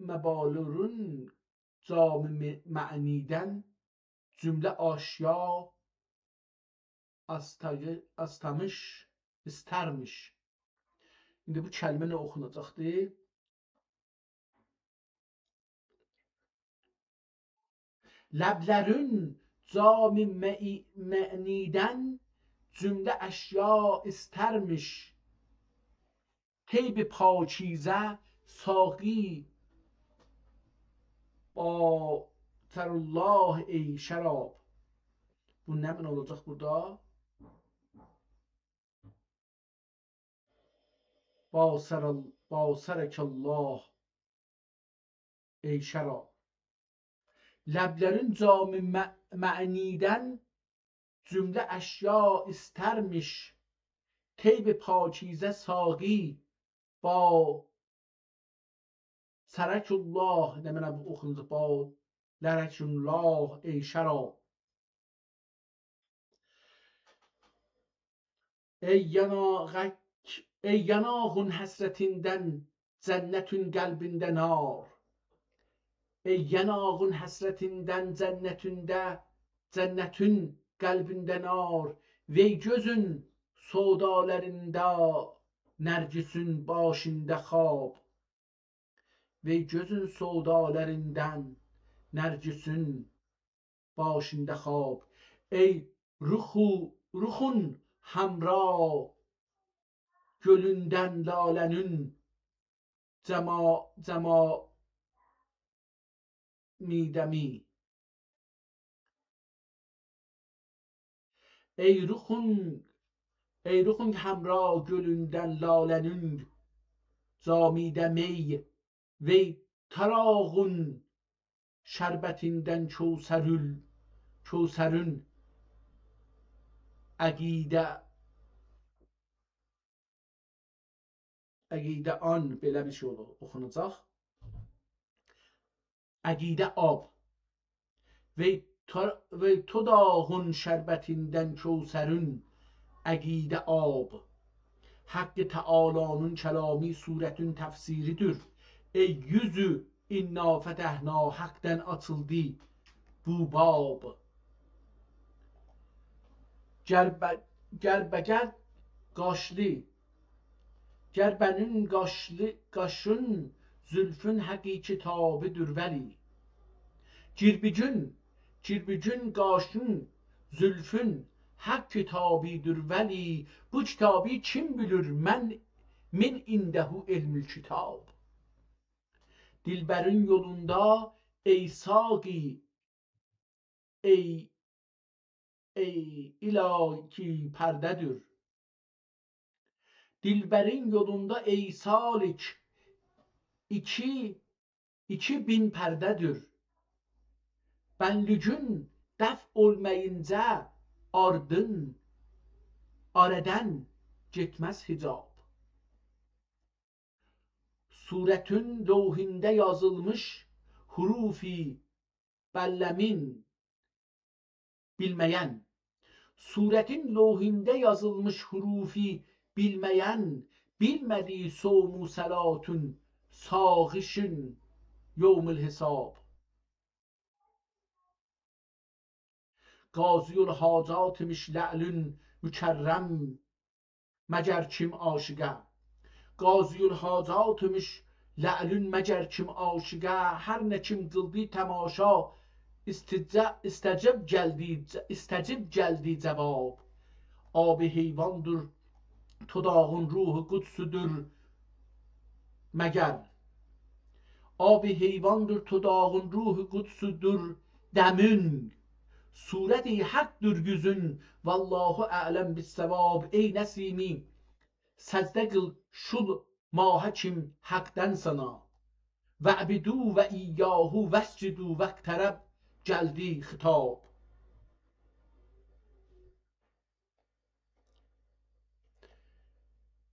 Məbalurun cami mə'nidən cümlə aşya astamış, istərmiş. İndi bu kəlmə nə oxunacaqdır? Ləblərin cami mə'nidən cümlə əşya istərmiş. Teyb paçizə saqi ba terullah ey şərab. Bu nə mən olacaq burada? Basərəkallah ey şərab. Ləblərin cami mə'nidən cümlə əşya istərmiş. Teyb paçizə saqi ba sərəkullah, nə mənə bu oxunacaq? Ba lərəkullah ey şərab. Ey yanağın həsrətindən cənnətün qəlbində nar. Ey yanağın həsrətindən cənnətün qəlbində nar. Vey gözün sodalarında nərgisin başında xab. Vey gözün sodalarından nərgisin başında xab. Ey ruxun hamra gölündən lalənin midəmi. Ey ruxun hamra gölündən lalənin camidəmi. Vey tarağın şərbətindən Kövsərün əqidə an, belə bir şey oxunacaq. Əqidə ab. Vey todağın şərbetindən Kövsərün əqidə ab. Haqqı Teala'nın kəlami surətin təfsiridir. Ey yüzü inna fətəhna haqqdən açıldı bu bab. Gərbəgər qaşlı, gərbənin qaşın zülfün həqi kitabıdır vəli. Cirbicün qaşın zülfün haqq kitabıdır vəli. Bu kitabı kim bilir? Min indəhu elmül kitab. Dilbərin yolunda ey saqi, ey ilaki pərdədir. Dilbərin yolunda ey salik 2000 pərdədir. Bənlücün dəf olmayınca aradan getməz hicab. Surətin lövhində yazılmış hurufi bəlləmin bilməyən. Surətin lövhində yazılmış hurufi bilməyən, bilmədiyi somu səlatun sağışın yevmül hesab. Qaziyül hacatmış ləlün mükərrəm məgər kim aşiqə. Qaziyül hacatmış ləlün məgər kim aşiqə. Hər nə kim qıldı təmaşa استجب geldi cevap. Abi heyvandır, tudağın ruhu kudsudur meger. Abi heyvandır, tudağın ruhu kudsudur demin. Sureti haktır güzün, vallahu a'lem bis sevab. Ey nesimi, secde kıl şul mahakim haktan sana. Ve'bidu ve iyyahu vescidu veqtereb geldi hitab.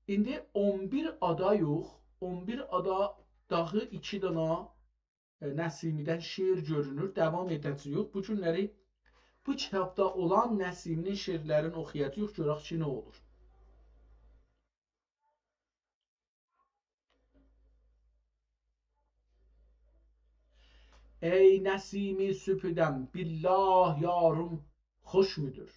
İndi 11 ada yox, 11 ada dağı 2 dana Nəsimidən şeir görünür. Davam edəcəyik. Bu günləri bu kitabda olan Nəsiminin şeirlərini oxuyacağıq. Görək ki, nə olur. Ey Nəsimi süpüdəm, billah yarım xoş müdür?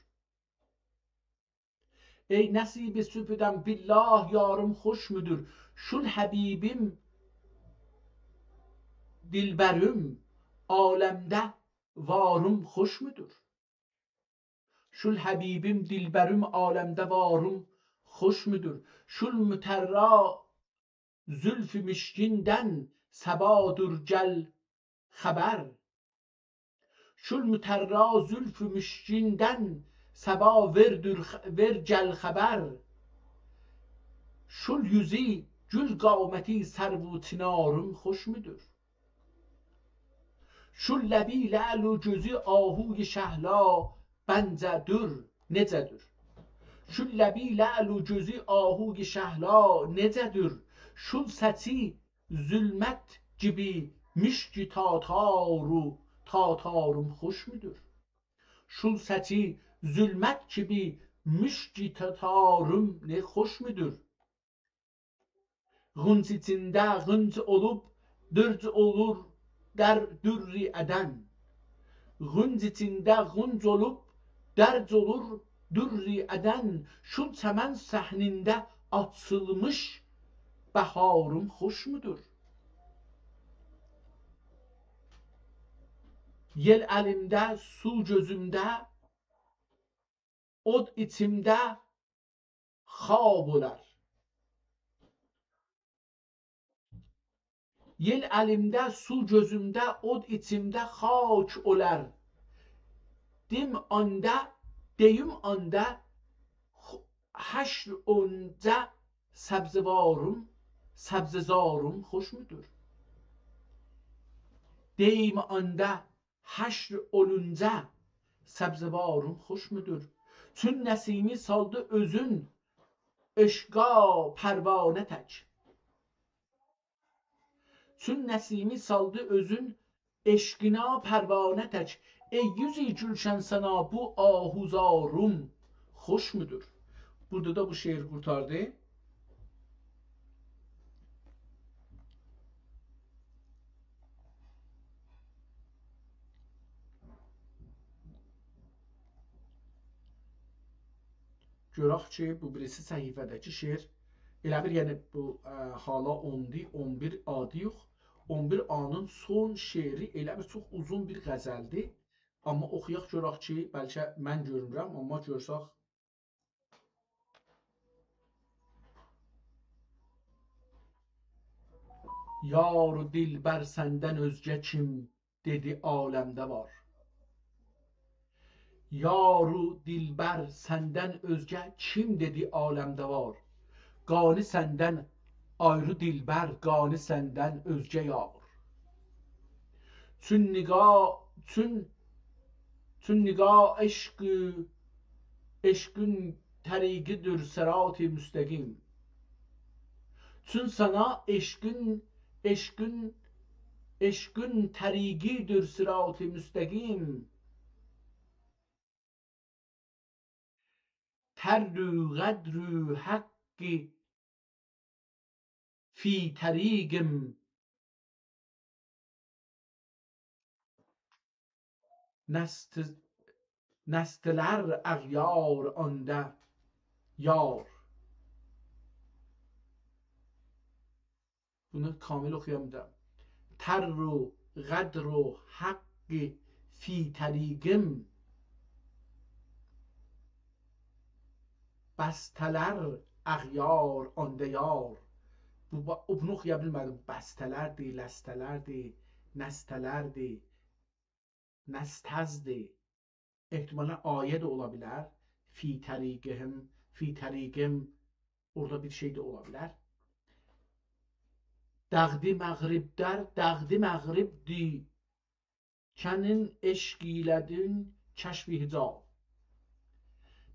Ey Nəsimi süpüdəm, billah yarım xoş müdür? Şul Həbibim, dilbərim, aləmdə varım xoş müdür? Şul Həbibim, dilbərim, aləmdə varım xoş müdür? Şul mütərra zülfü mişkindən səbadır gəl xəbər. Şul mütərra zülfü mişkindən səba ver gəl xəbər. Şul yüzü gül qaməti sərvu tinarım xoş müdür? Şul ləbi ləlu gözü ahuy şəhla bəncədir, necədir? Şul ləbi ləlu gözü ahuy şəhla necədir? Şul səçi zülmət gibi mişki tatarım xoş müdür? Şul səçi zülmət gibi mişki tatarım ne xoş müdür?Ğınc içindəğınc olub dürc olur der dürri ədən.Ğınc içindəğınc olub dərc olur dürri ədən. Şul çəmən səhnində açılmış bəharım xoş müdür? Yel əlimdə, su gözümdə, od içimdə xab olar. Yel əlimdə, su gözümdə, od içimdə xaç olar. Deyim anda, həşr onca səbzəzarım xoş müdür? Deyim anda, həşr olunca səbzəvarım xoş müdür? Çün Nəsimi saldı özün eşqa pərvanə tək. Çün Nəsimi saldı özün eşqina pərvanə tək. Ey yüzü gülşən sana bu ahuzarım xoş müdür? Burada da bu şeir qurtardı. Görək ki, bu birisi səhifədəki şeir elə bir, yəni bu hala 11 adı yox. 11 anın son şeiri elə bir çox uzun bir qəzəldir. Amma oxuyaq görək ki, bəlkə mən görmürəm, amma görsək. Yar dilbər səndən özgə kim dedi aləmdə var. Yaru dilbər səndən özgə kim dedi aləmdə var. Qani səndən ayrı dilbər, qani səndən özgə yar. Çün niqa eşqün təriqidir sırat-ı müstəqim. Çün sana eşqün təriqidir sırat-ı müstəqim. Tərrü qədrü haqqi fi təriqim. Nəstlər əğyar onda yar. Bunu kamil oxuyamayacağım. Tərrü qədrü haqqi fi tariqim bəstələr əğyar onda yar. Bunu oxuya bilmədim. Bəstələrdir, ləstələrdir, nəstələrdir, nəstəzdir. Ehtimalən ayə də ola bilər. Fi təriqihim, fi təriqim orada bir şey də ola bilər. Dəğdi məğribdər, dəğdi məğribdir. Kənin eşq eylədin kəşf-i hicab.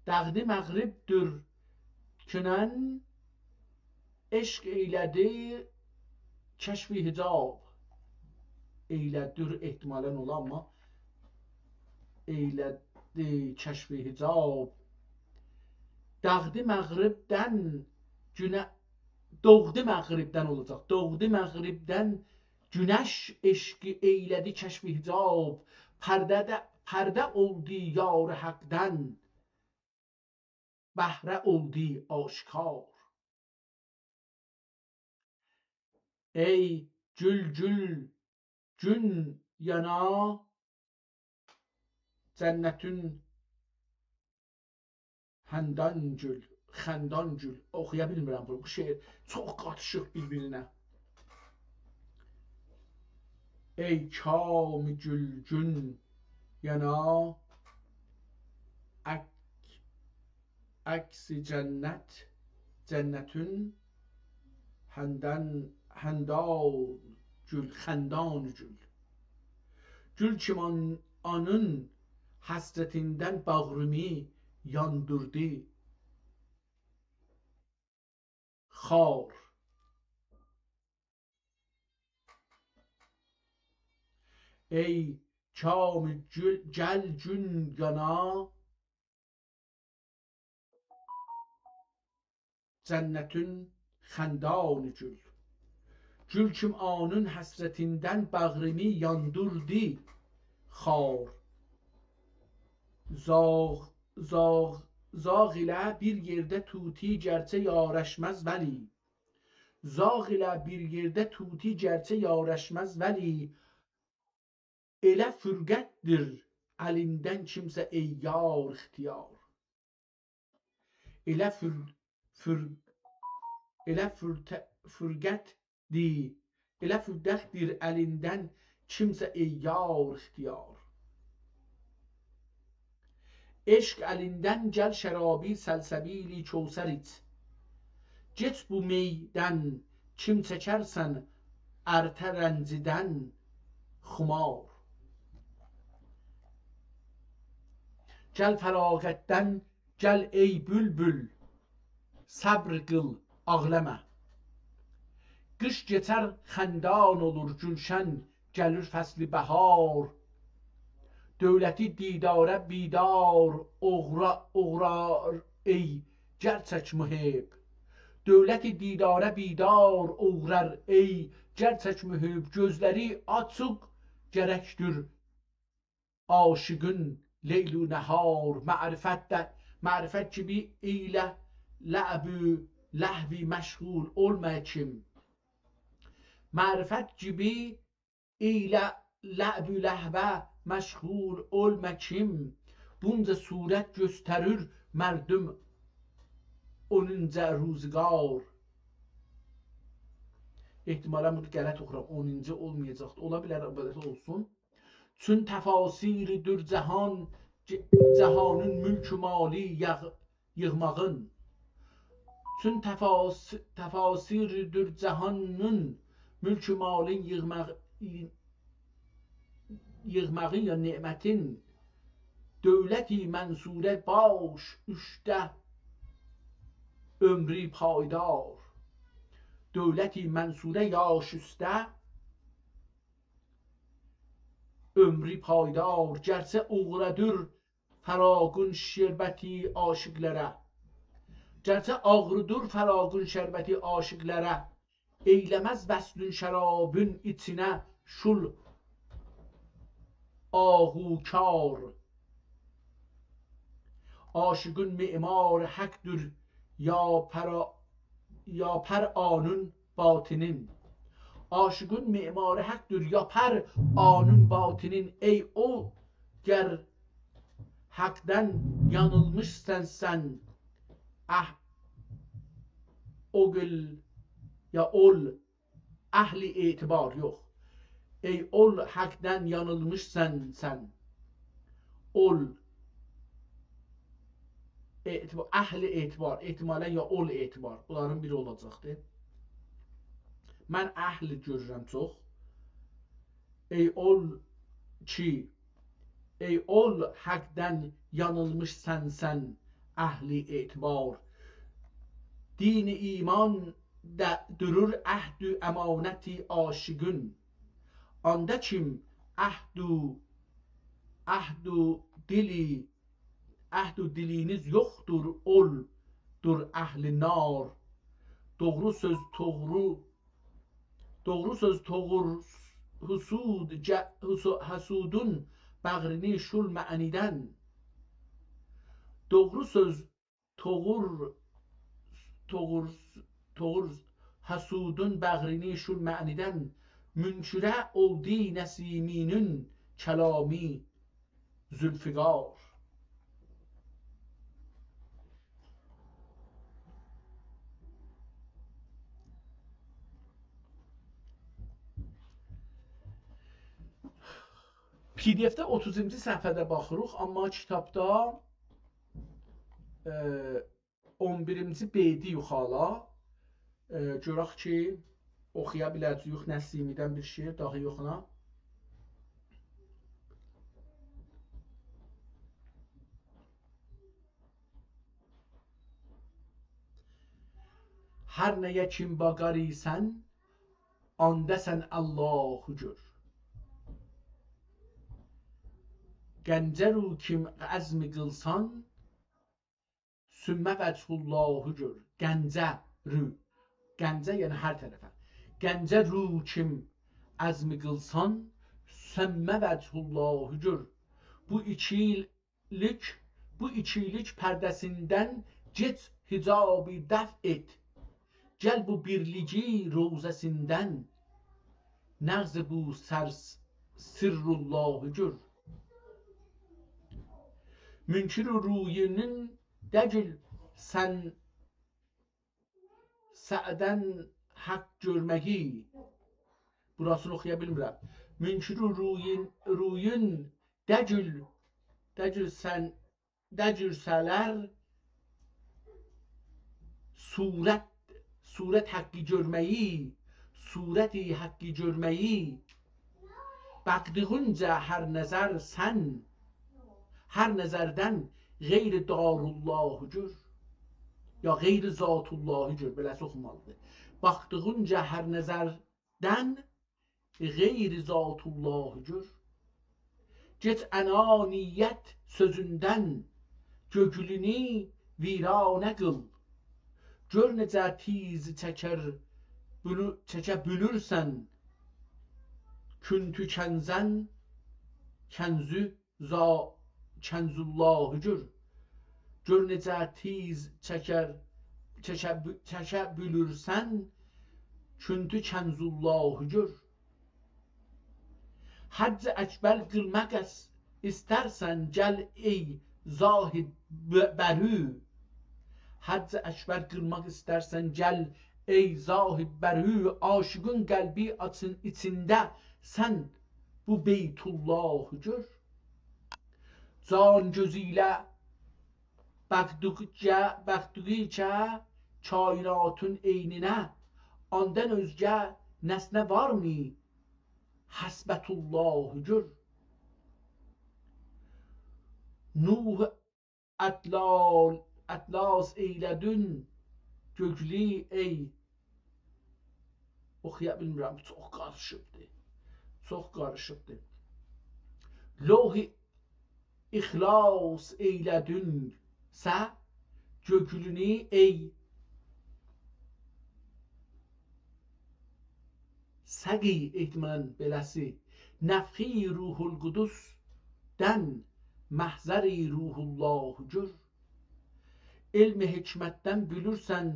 Dəğdi məğribdir. Künən eşq eylədi kəşf-i hicab. Eylədir ehtimalən ola, amma eylədi kəşf-i hicab. Dəğdi məğribdən günə doğdu məğribdən olacaq. Doğdu məğribdən günəş eşqi eylədi kəşf-i hicab. Pərdə oldu yar həqdən. Bəhrə oldu aşkar. Ey gül gül gün yana cənnətün xəndan gül, xəndan gül. Oxuya bilmirəm bu şeir çox qatışıq bir-birinə. Ey kam gül gün yana əksi cənnət cənnətün xəndan gül, xəndan gül. Gül kim anın həsrətindən bağrımı yandırdı xar. Ey kam gəl gün yana cənnətün xəndan gül. Gül kim anın həsrətindən bağrımı yandırdı xar. Zağ ilə bir yerdə tuti gərçə yarəşməz vəli. Zağ ilə bir yerdə tuti gərçə yarəşməz vəli. Elə fürqətdir əlindən kimsə ey yar ixtiyar. Elə fürqətdir əlindən kimsə ey yar ixtiyar. Eşq əlindən gəl şərabı səlsəbili kəvsər iç. Geç bu meydən kim çəkərsən ərtə rəncidən xumar. Gəl fərağətdən gəl ey bülbül səbr qıl ağləmə. Qış keçər xəndan olur gülşən gəlir fəsli bəhar. Dövləti didara bidar uğrar ey gerçək mühib. Dövləti didara bidar uğrar ey gerçək mühib. Gözləri açıq gərəkdir aşığın leylu nəhar. Mərifət kimi ilə ləbü ləhvi məşğul olma kim. Mərifət gibi ilə ləbü ləhvə məşğul olma kim. Bunca surət göstərir mərdüm onunca ruzgar. Ehtimalən bunu qələt oxuram. 10-cu olmayacaqdır. Ola bilər belə olsun. Çün təfasiridir cəhanın mülk-ü mali yığmağın. Çün təfasiridir cəhanın mülk-ü malin yığmağın ya nemətin. Dövləti mənsurə baş üçdə ömrü paydar. Dövləti mənsurə yaş üstə ömrü paydar. Gərçə uğradır fəraqın şərbəti aşıqlərə. Gərçə ağrıdır fəraqın şərbəti aşıqlərə. Eyləməz vəslün şərabın içinə şul ağukar. Aşığın memar həqdir ya pər anın batinin. Aşığın memarı həqdir ya pər anın batinin. Ey o Gər haqdən yanılmışsan sən, o gül ya ol ahli etibar, yox. Ey ol haqdən yanılmışsan sən, ol etibar, ahli etibar, ehtimalən ya ol etibar, bunların biri olacaqdır. Mən əhli görürəm çox. Ey ol ki, ey ol haqdən yanılmışsan sən, əhli etibar. Dini iman da durur əhdü əmanəti aşıqın. Anda kim əhdu diliniz yoxdur, oldur əhli nar. Doğru söz hasudun bəğrini şul mənidən. Doğru söz hasudun bəğrini şul mənidən. Münşirə oldu nəsiminin kəlami zülfiqar. PDF-də 30-cu səhifədə baxırıq, amma kitabda 11-ci beydi yuxala. Görək ki, oxuya biləcəyik Nəsimidən bir şeir, daha yoxuna. Hər nəyə kim baxar isən, anda sən Allahu gör. Gəncəru kim əzmi qılsan, sümmə vəchullahu gör. Gəncə yəni hər tərəfə. Gəncəru kim əzmi qılsan, sümmə vəchullahu gör. Bu ikilik pərdəsindən get hicabı dəf et. Gəl bu birlici rozəsindən, nəğz bu sirrullahu gör. Münkir ruyunun dəgil sən sədən haqq görməyi. Burasını oxuya bilmirəm. Münkir ruyun dəgilsələr surət haqqı görməyi, surəti haqqı görməyi. Baxdığınca hər nəzər sən, hər nəzərdən qeyri darullahı gör, ya qeyri zatullahı gör, beləsi oxumalıdır. Baxdığınca hər nəzərdən qeyri zatullahı gör. Get ənaniyyət sözündən gögülünü viranə qıl. Gör necə tiz çəkə bülürsən, küntü kənzən kənzullahı gör. Gör necə tiz çəkə bülürsən, küntü kənzullahı gör. Həcc əkbər qılmaq istərsən, gəl ey zahid bərü. Həcc əkbər qılmaq istərsən, gəl ey zahid bərü. Aşığın qəlbi içində sən bu beytullahı gör. Can gözü ilə baxdıqca kainatın eyninə, ondan özgə nəsnə varmı? Həsbətullahı gör. Nuh ətlas eylədün göqli ey. Oxuya bilmirəm, çox qarışıqdır. Çox qarışıqdır. Loh-i İxlas eylədünsə göqlünü ey. Səqi ehtimalən beləsi. Nəfxi ruhul qudusdən məhzəri ruhullahı gör. Elmi hikmətdən bilürsən,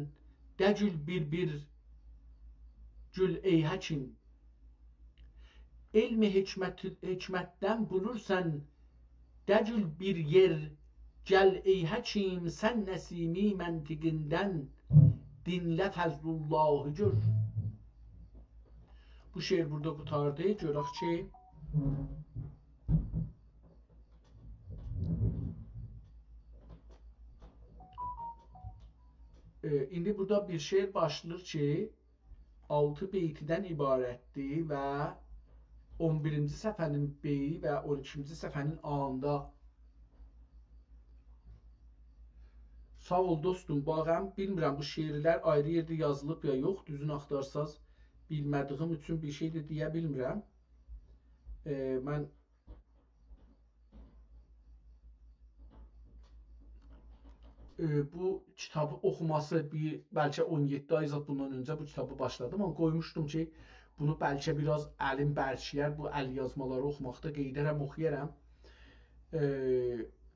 dəgül bir gül ey həkim. Elmi hikmətdən bilürsən, Dəcül bir yer gəl ey həkim, sən nəsimi məntiqindən dinlə fəzlullahı gör. Bu şeir burada qurtardı. Görək ki, indi burada bir şeir başlayır ki, 6 beytidən ibarətdir və 11-ci səfənin beyi və 12-ci səfənin A-ında. Sağ ol dostum, bağəm, bilmirəm bu şeirlər ayrı yerdə yazılıb ya yox, düzün axtarsaz bilmədiyim üçün bir şey də deyə bilmirəm. Mən bu kitabı oxuması bəlkə 17 ay bundan öncə bu kitabı başladım, amma qoymuşdum ki, bunu bəlkə biraz əlim bərkiyər, bu əl yazmaları oxumaqda qeydərəm, oxuyaram.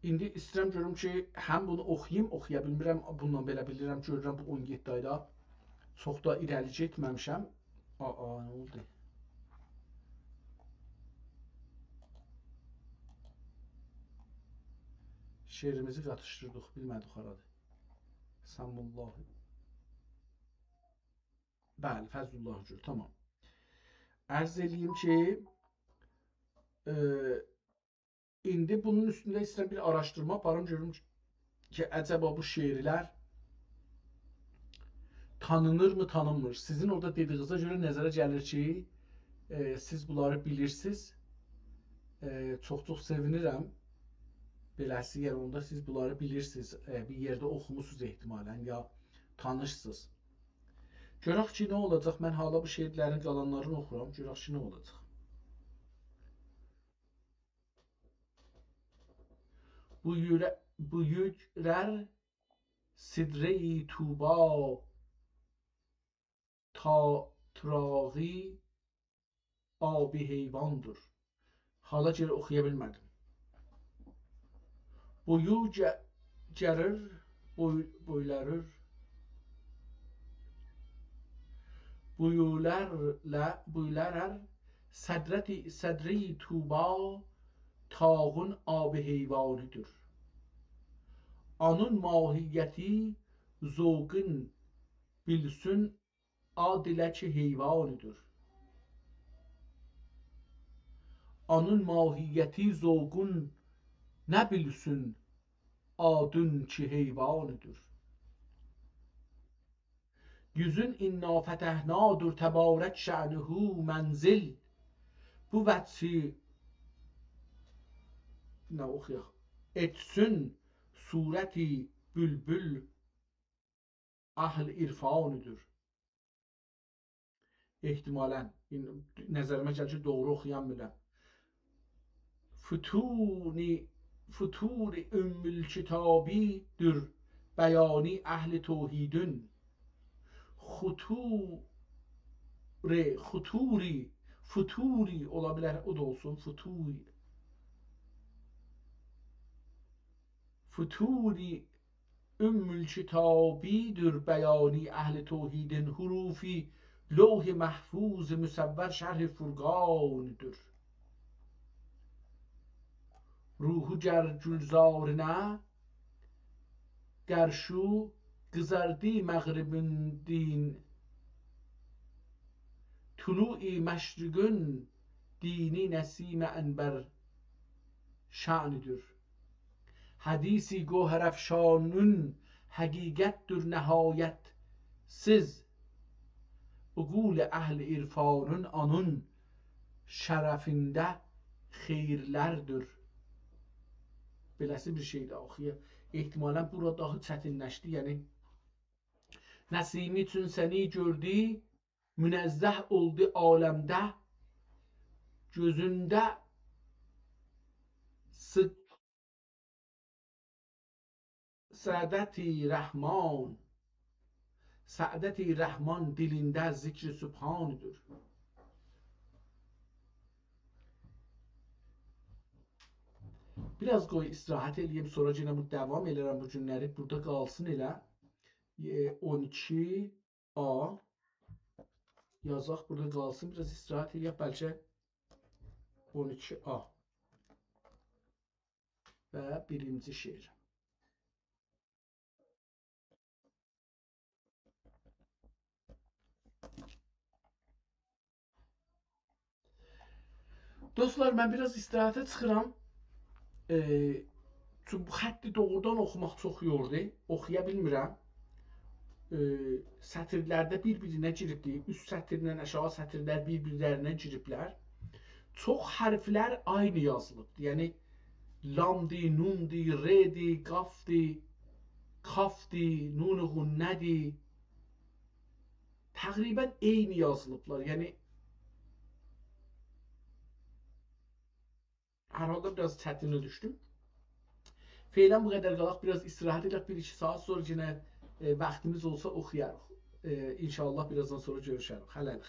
İndi istəyirəm görüm ki, həm bunu oxuyayım, oxuya bilmirəm, bundan belə bilirəm, görürəm bu 17 ayda çox da irəli getməmişəm. Nə oldu? Şeirimizi qatışdırdıq, bilmədik haradır. Səmullahi. Bəli, Fəzlullahı gör, tamam. Ərz eləyim ki, indi bunun üstündə istəyirəm bir araşdırma aparım, görüm ki, əcəba bu şeirlər tanınır mı, tanınmır? Sizin orada dediyinizə görə nəzərə gəlir ki, siz bunları bilirsiniz. Çox-çox sevinirəm. Beləsi yer onda siz bunları bilirsiniz, bir yerdə oxumusunuz ehtimalən, ya tanışsınız. Görək ki, nə olacaq? Mən hala bu şeirlərin qalanlarını oxuram, görək ki, nə olacaq? Bu yürər sidre-i tuba ta trağı abi heyvandır. Hala geri oxuya bilmədim. Boyu gərir, boylarır, buyularər, sədre-i tuba tağın abi heyvanıdır. Onun mahiyyəti zoqun bilsün adiləki heyvanıdır. Onun mahiyyəti zoqun nə bilsün adın ki heyvanıdır. Yüzün inna fətəhnadur təbarək şə'nuhu mənzil. Bu vəçi nə oxuyaq? Etsün surəti bülbül əhl irfanıdır. Ehtimalən nəzərimə gəlir ki, doğru oxuyan biləm. Futuri ümmül kitabidir bəyani əhl tevhidin. Futuri ola bilər, o da olsun, futuri ümmül kitabidir bəyani əhl tevhidin. Hurufi levh-i mahfuz müsəvvər şərh furqanıdır. Ruhu ger gülzarına gerşu qızardı məğribin din. Tulu-i məşriqün dini nəsim ənbər şa'nidir. Hadisi gohərəfşanın həqiqətdir nəhayətsiz. Uqul əhl-i irfanın onun şərəfində xeyirlərdir. Beləsi bir şey də oxuyur. Ehtimalən burada daha çətinləşdi. Yəni Nəsimi üçün səni gördü, münəzzəh oldu aləmdə, gözündə Səadəti Rəhman dilində zikri Sübhanıdır. Biraz qoy istirahət eləyim, sonra yenə bu davam elərəm bu günləri. Burada qalsın elə. 12A yazaq, burada qalsın. Biraz istirahət eləyək, bəlkə 12A. və birinci şeir. Dostlar, mən biraz istirahətə çıxıram. Çünki bu xətti doğrudan oxumaq çox yordu. Oxuya bilmirəm. Sətirlərdə bir-birinə giribdir. Üst sətirlə aşağı sətirlər bir-birlərinə giriblər. Çox hərflər aynı yazılıbdır. Yəni lamdi, nundi, redi, qafdi, kafdi, nun-u gunnədi. Təqribən eyni yazılıblar. Yəni hər halda biraz çətinə düşdüm. Feylən bu qədər qalaq, biraz istirahət edək, 1-2 saat sonra yenə vaxtımız olsa oxuyarıq. İnşallah birazdan sonra görüşərik. Hələlik.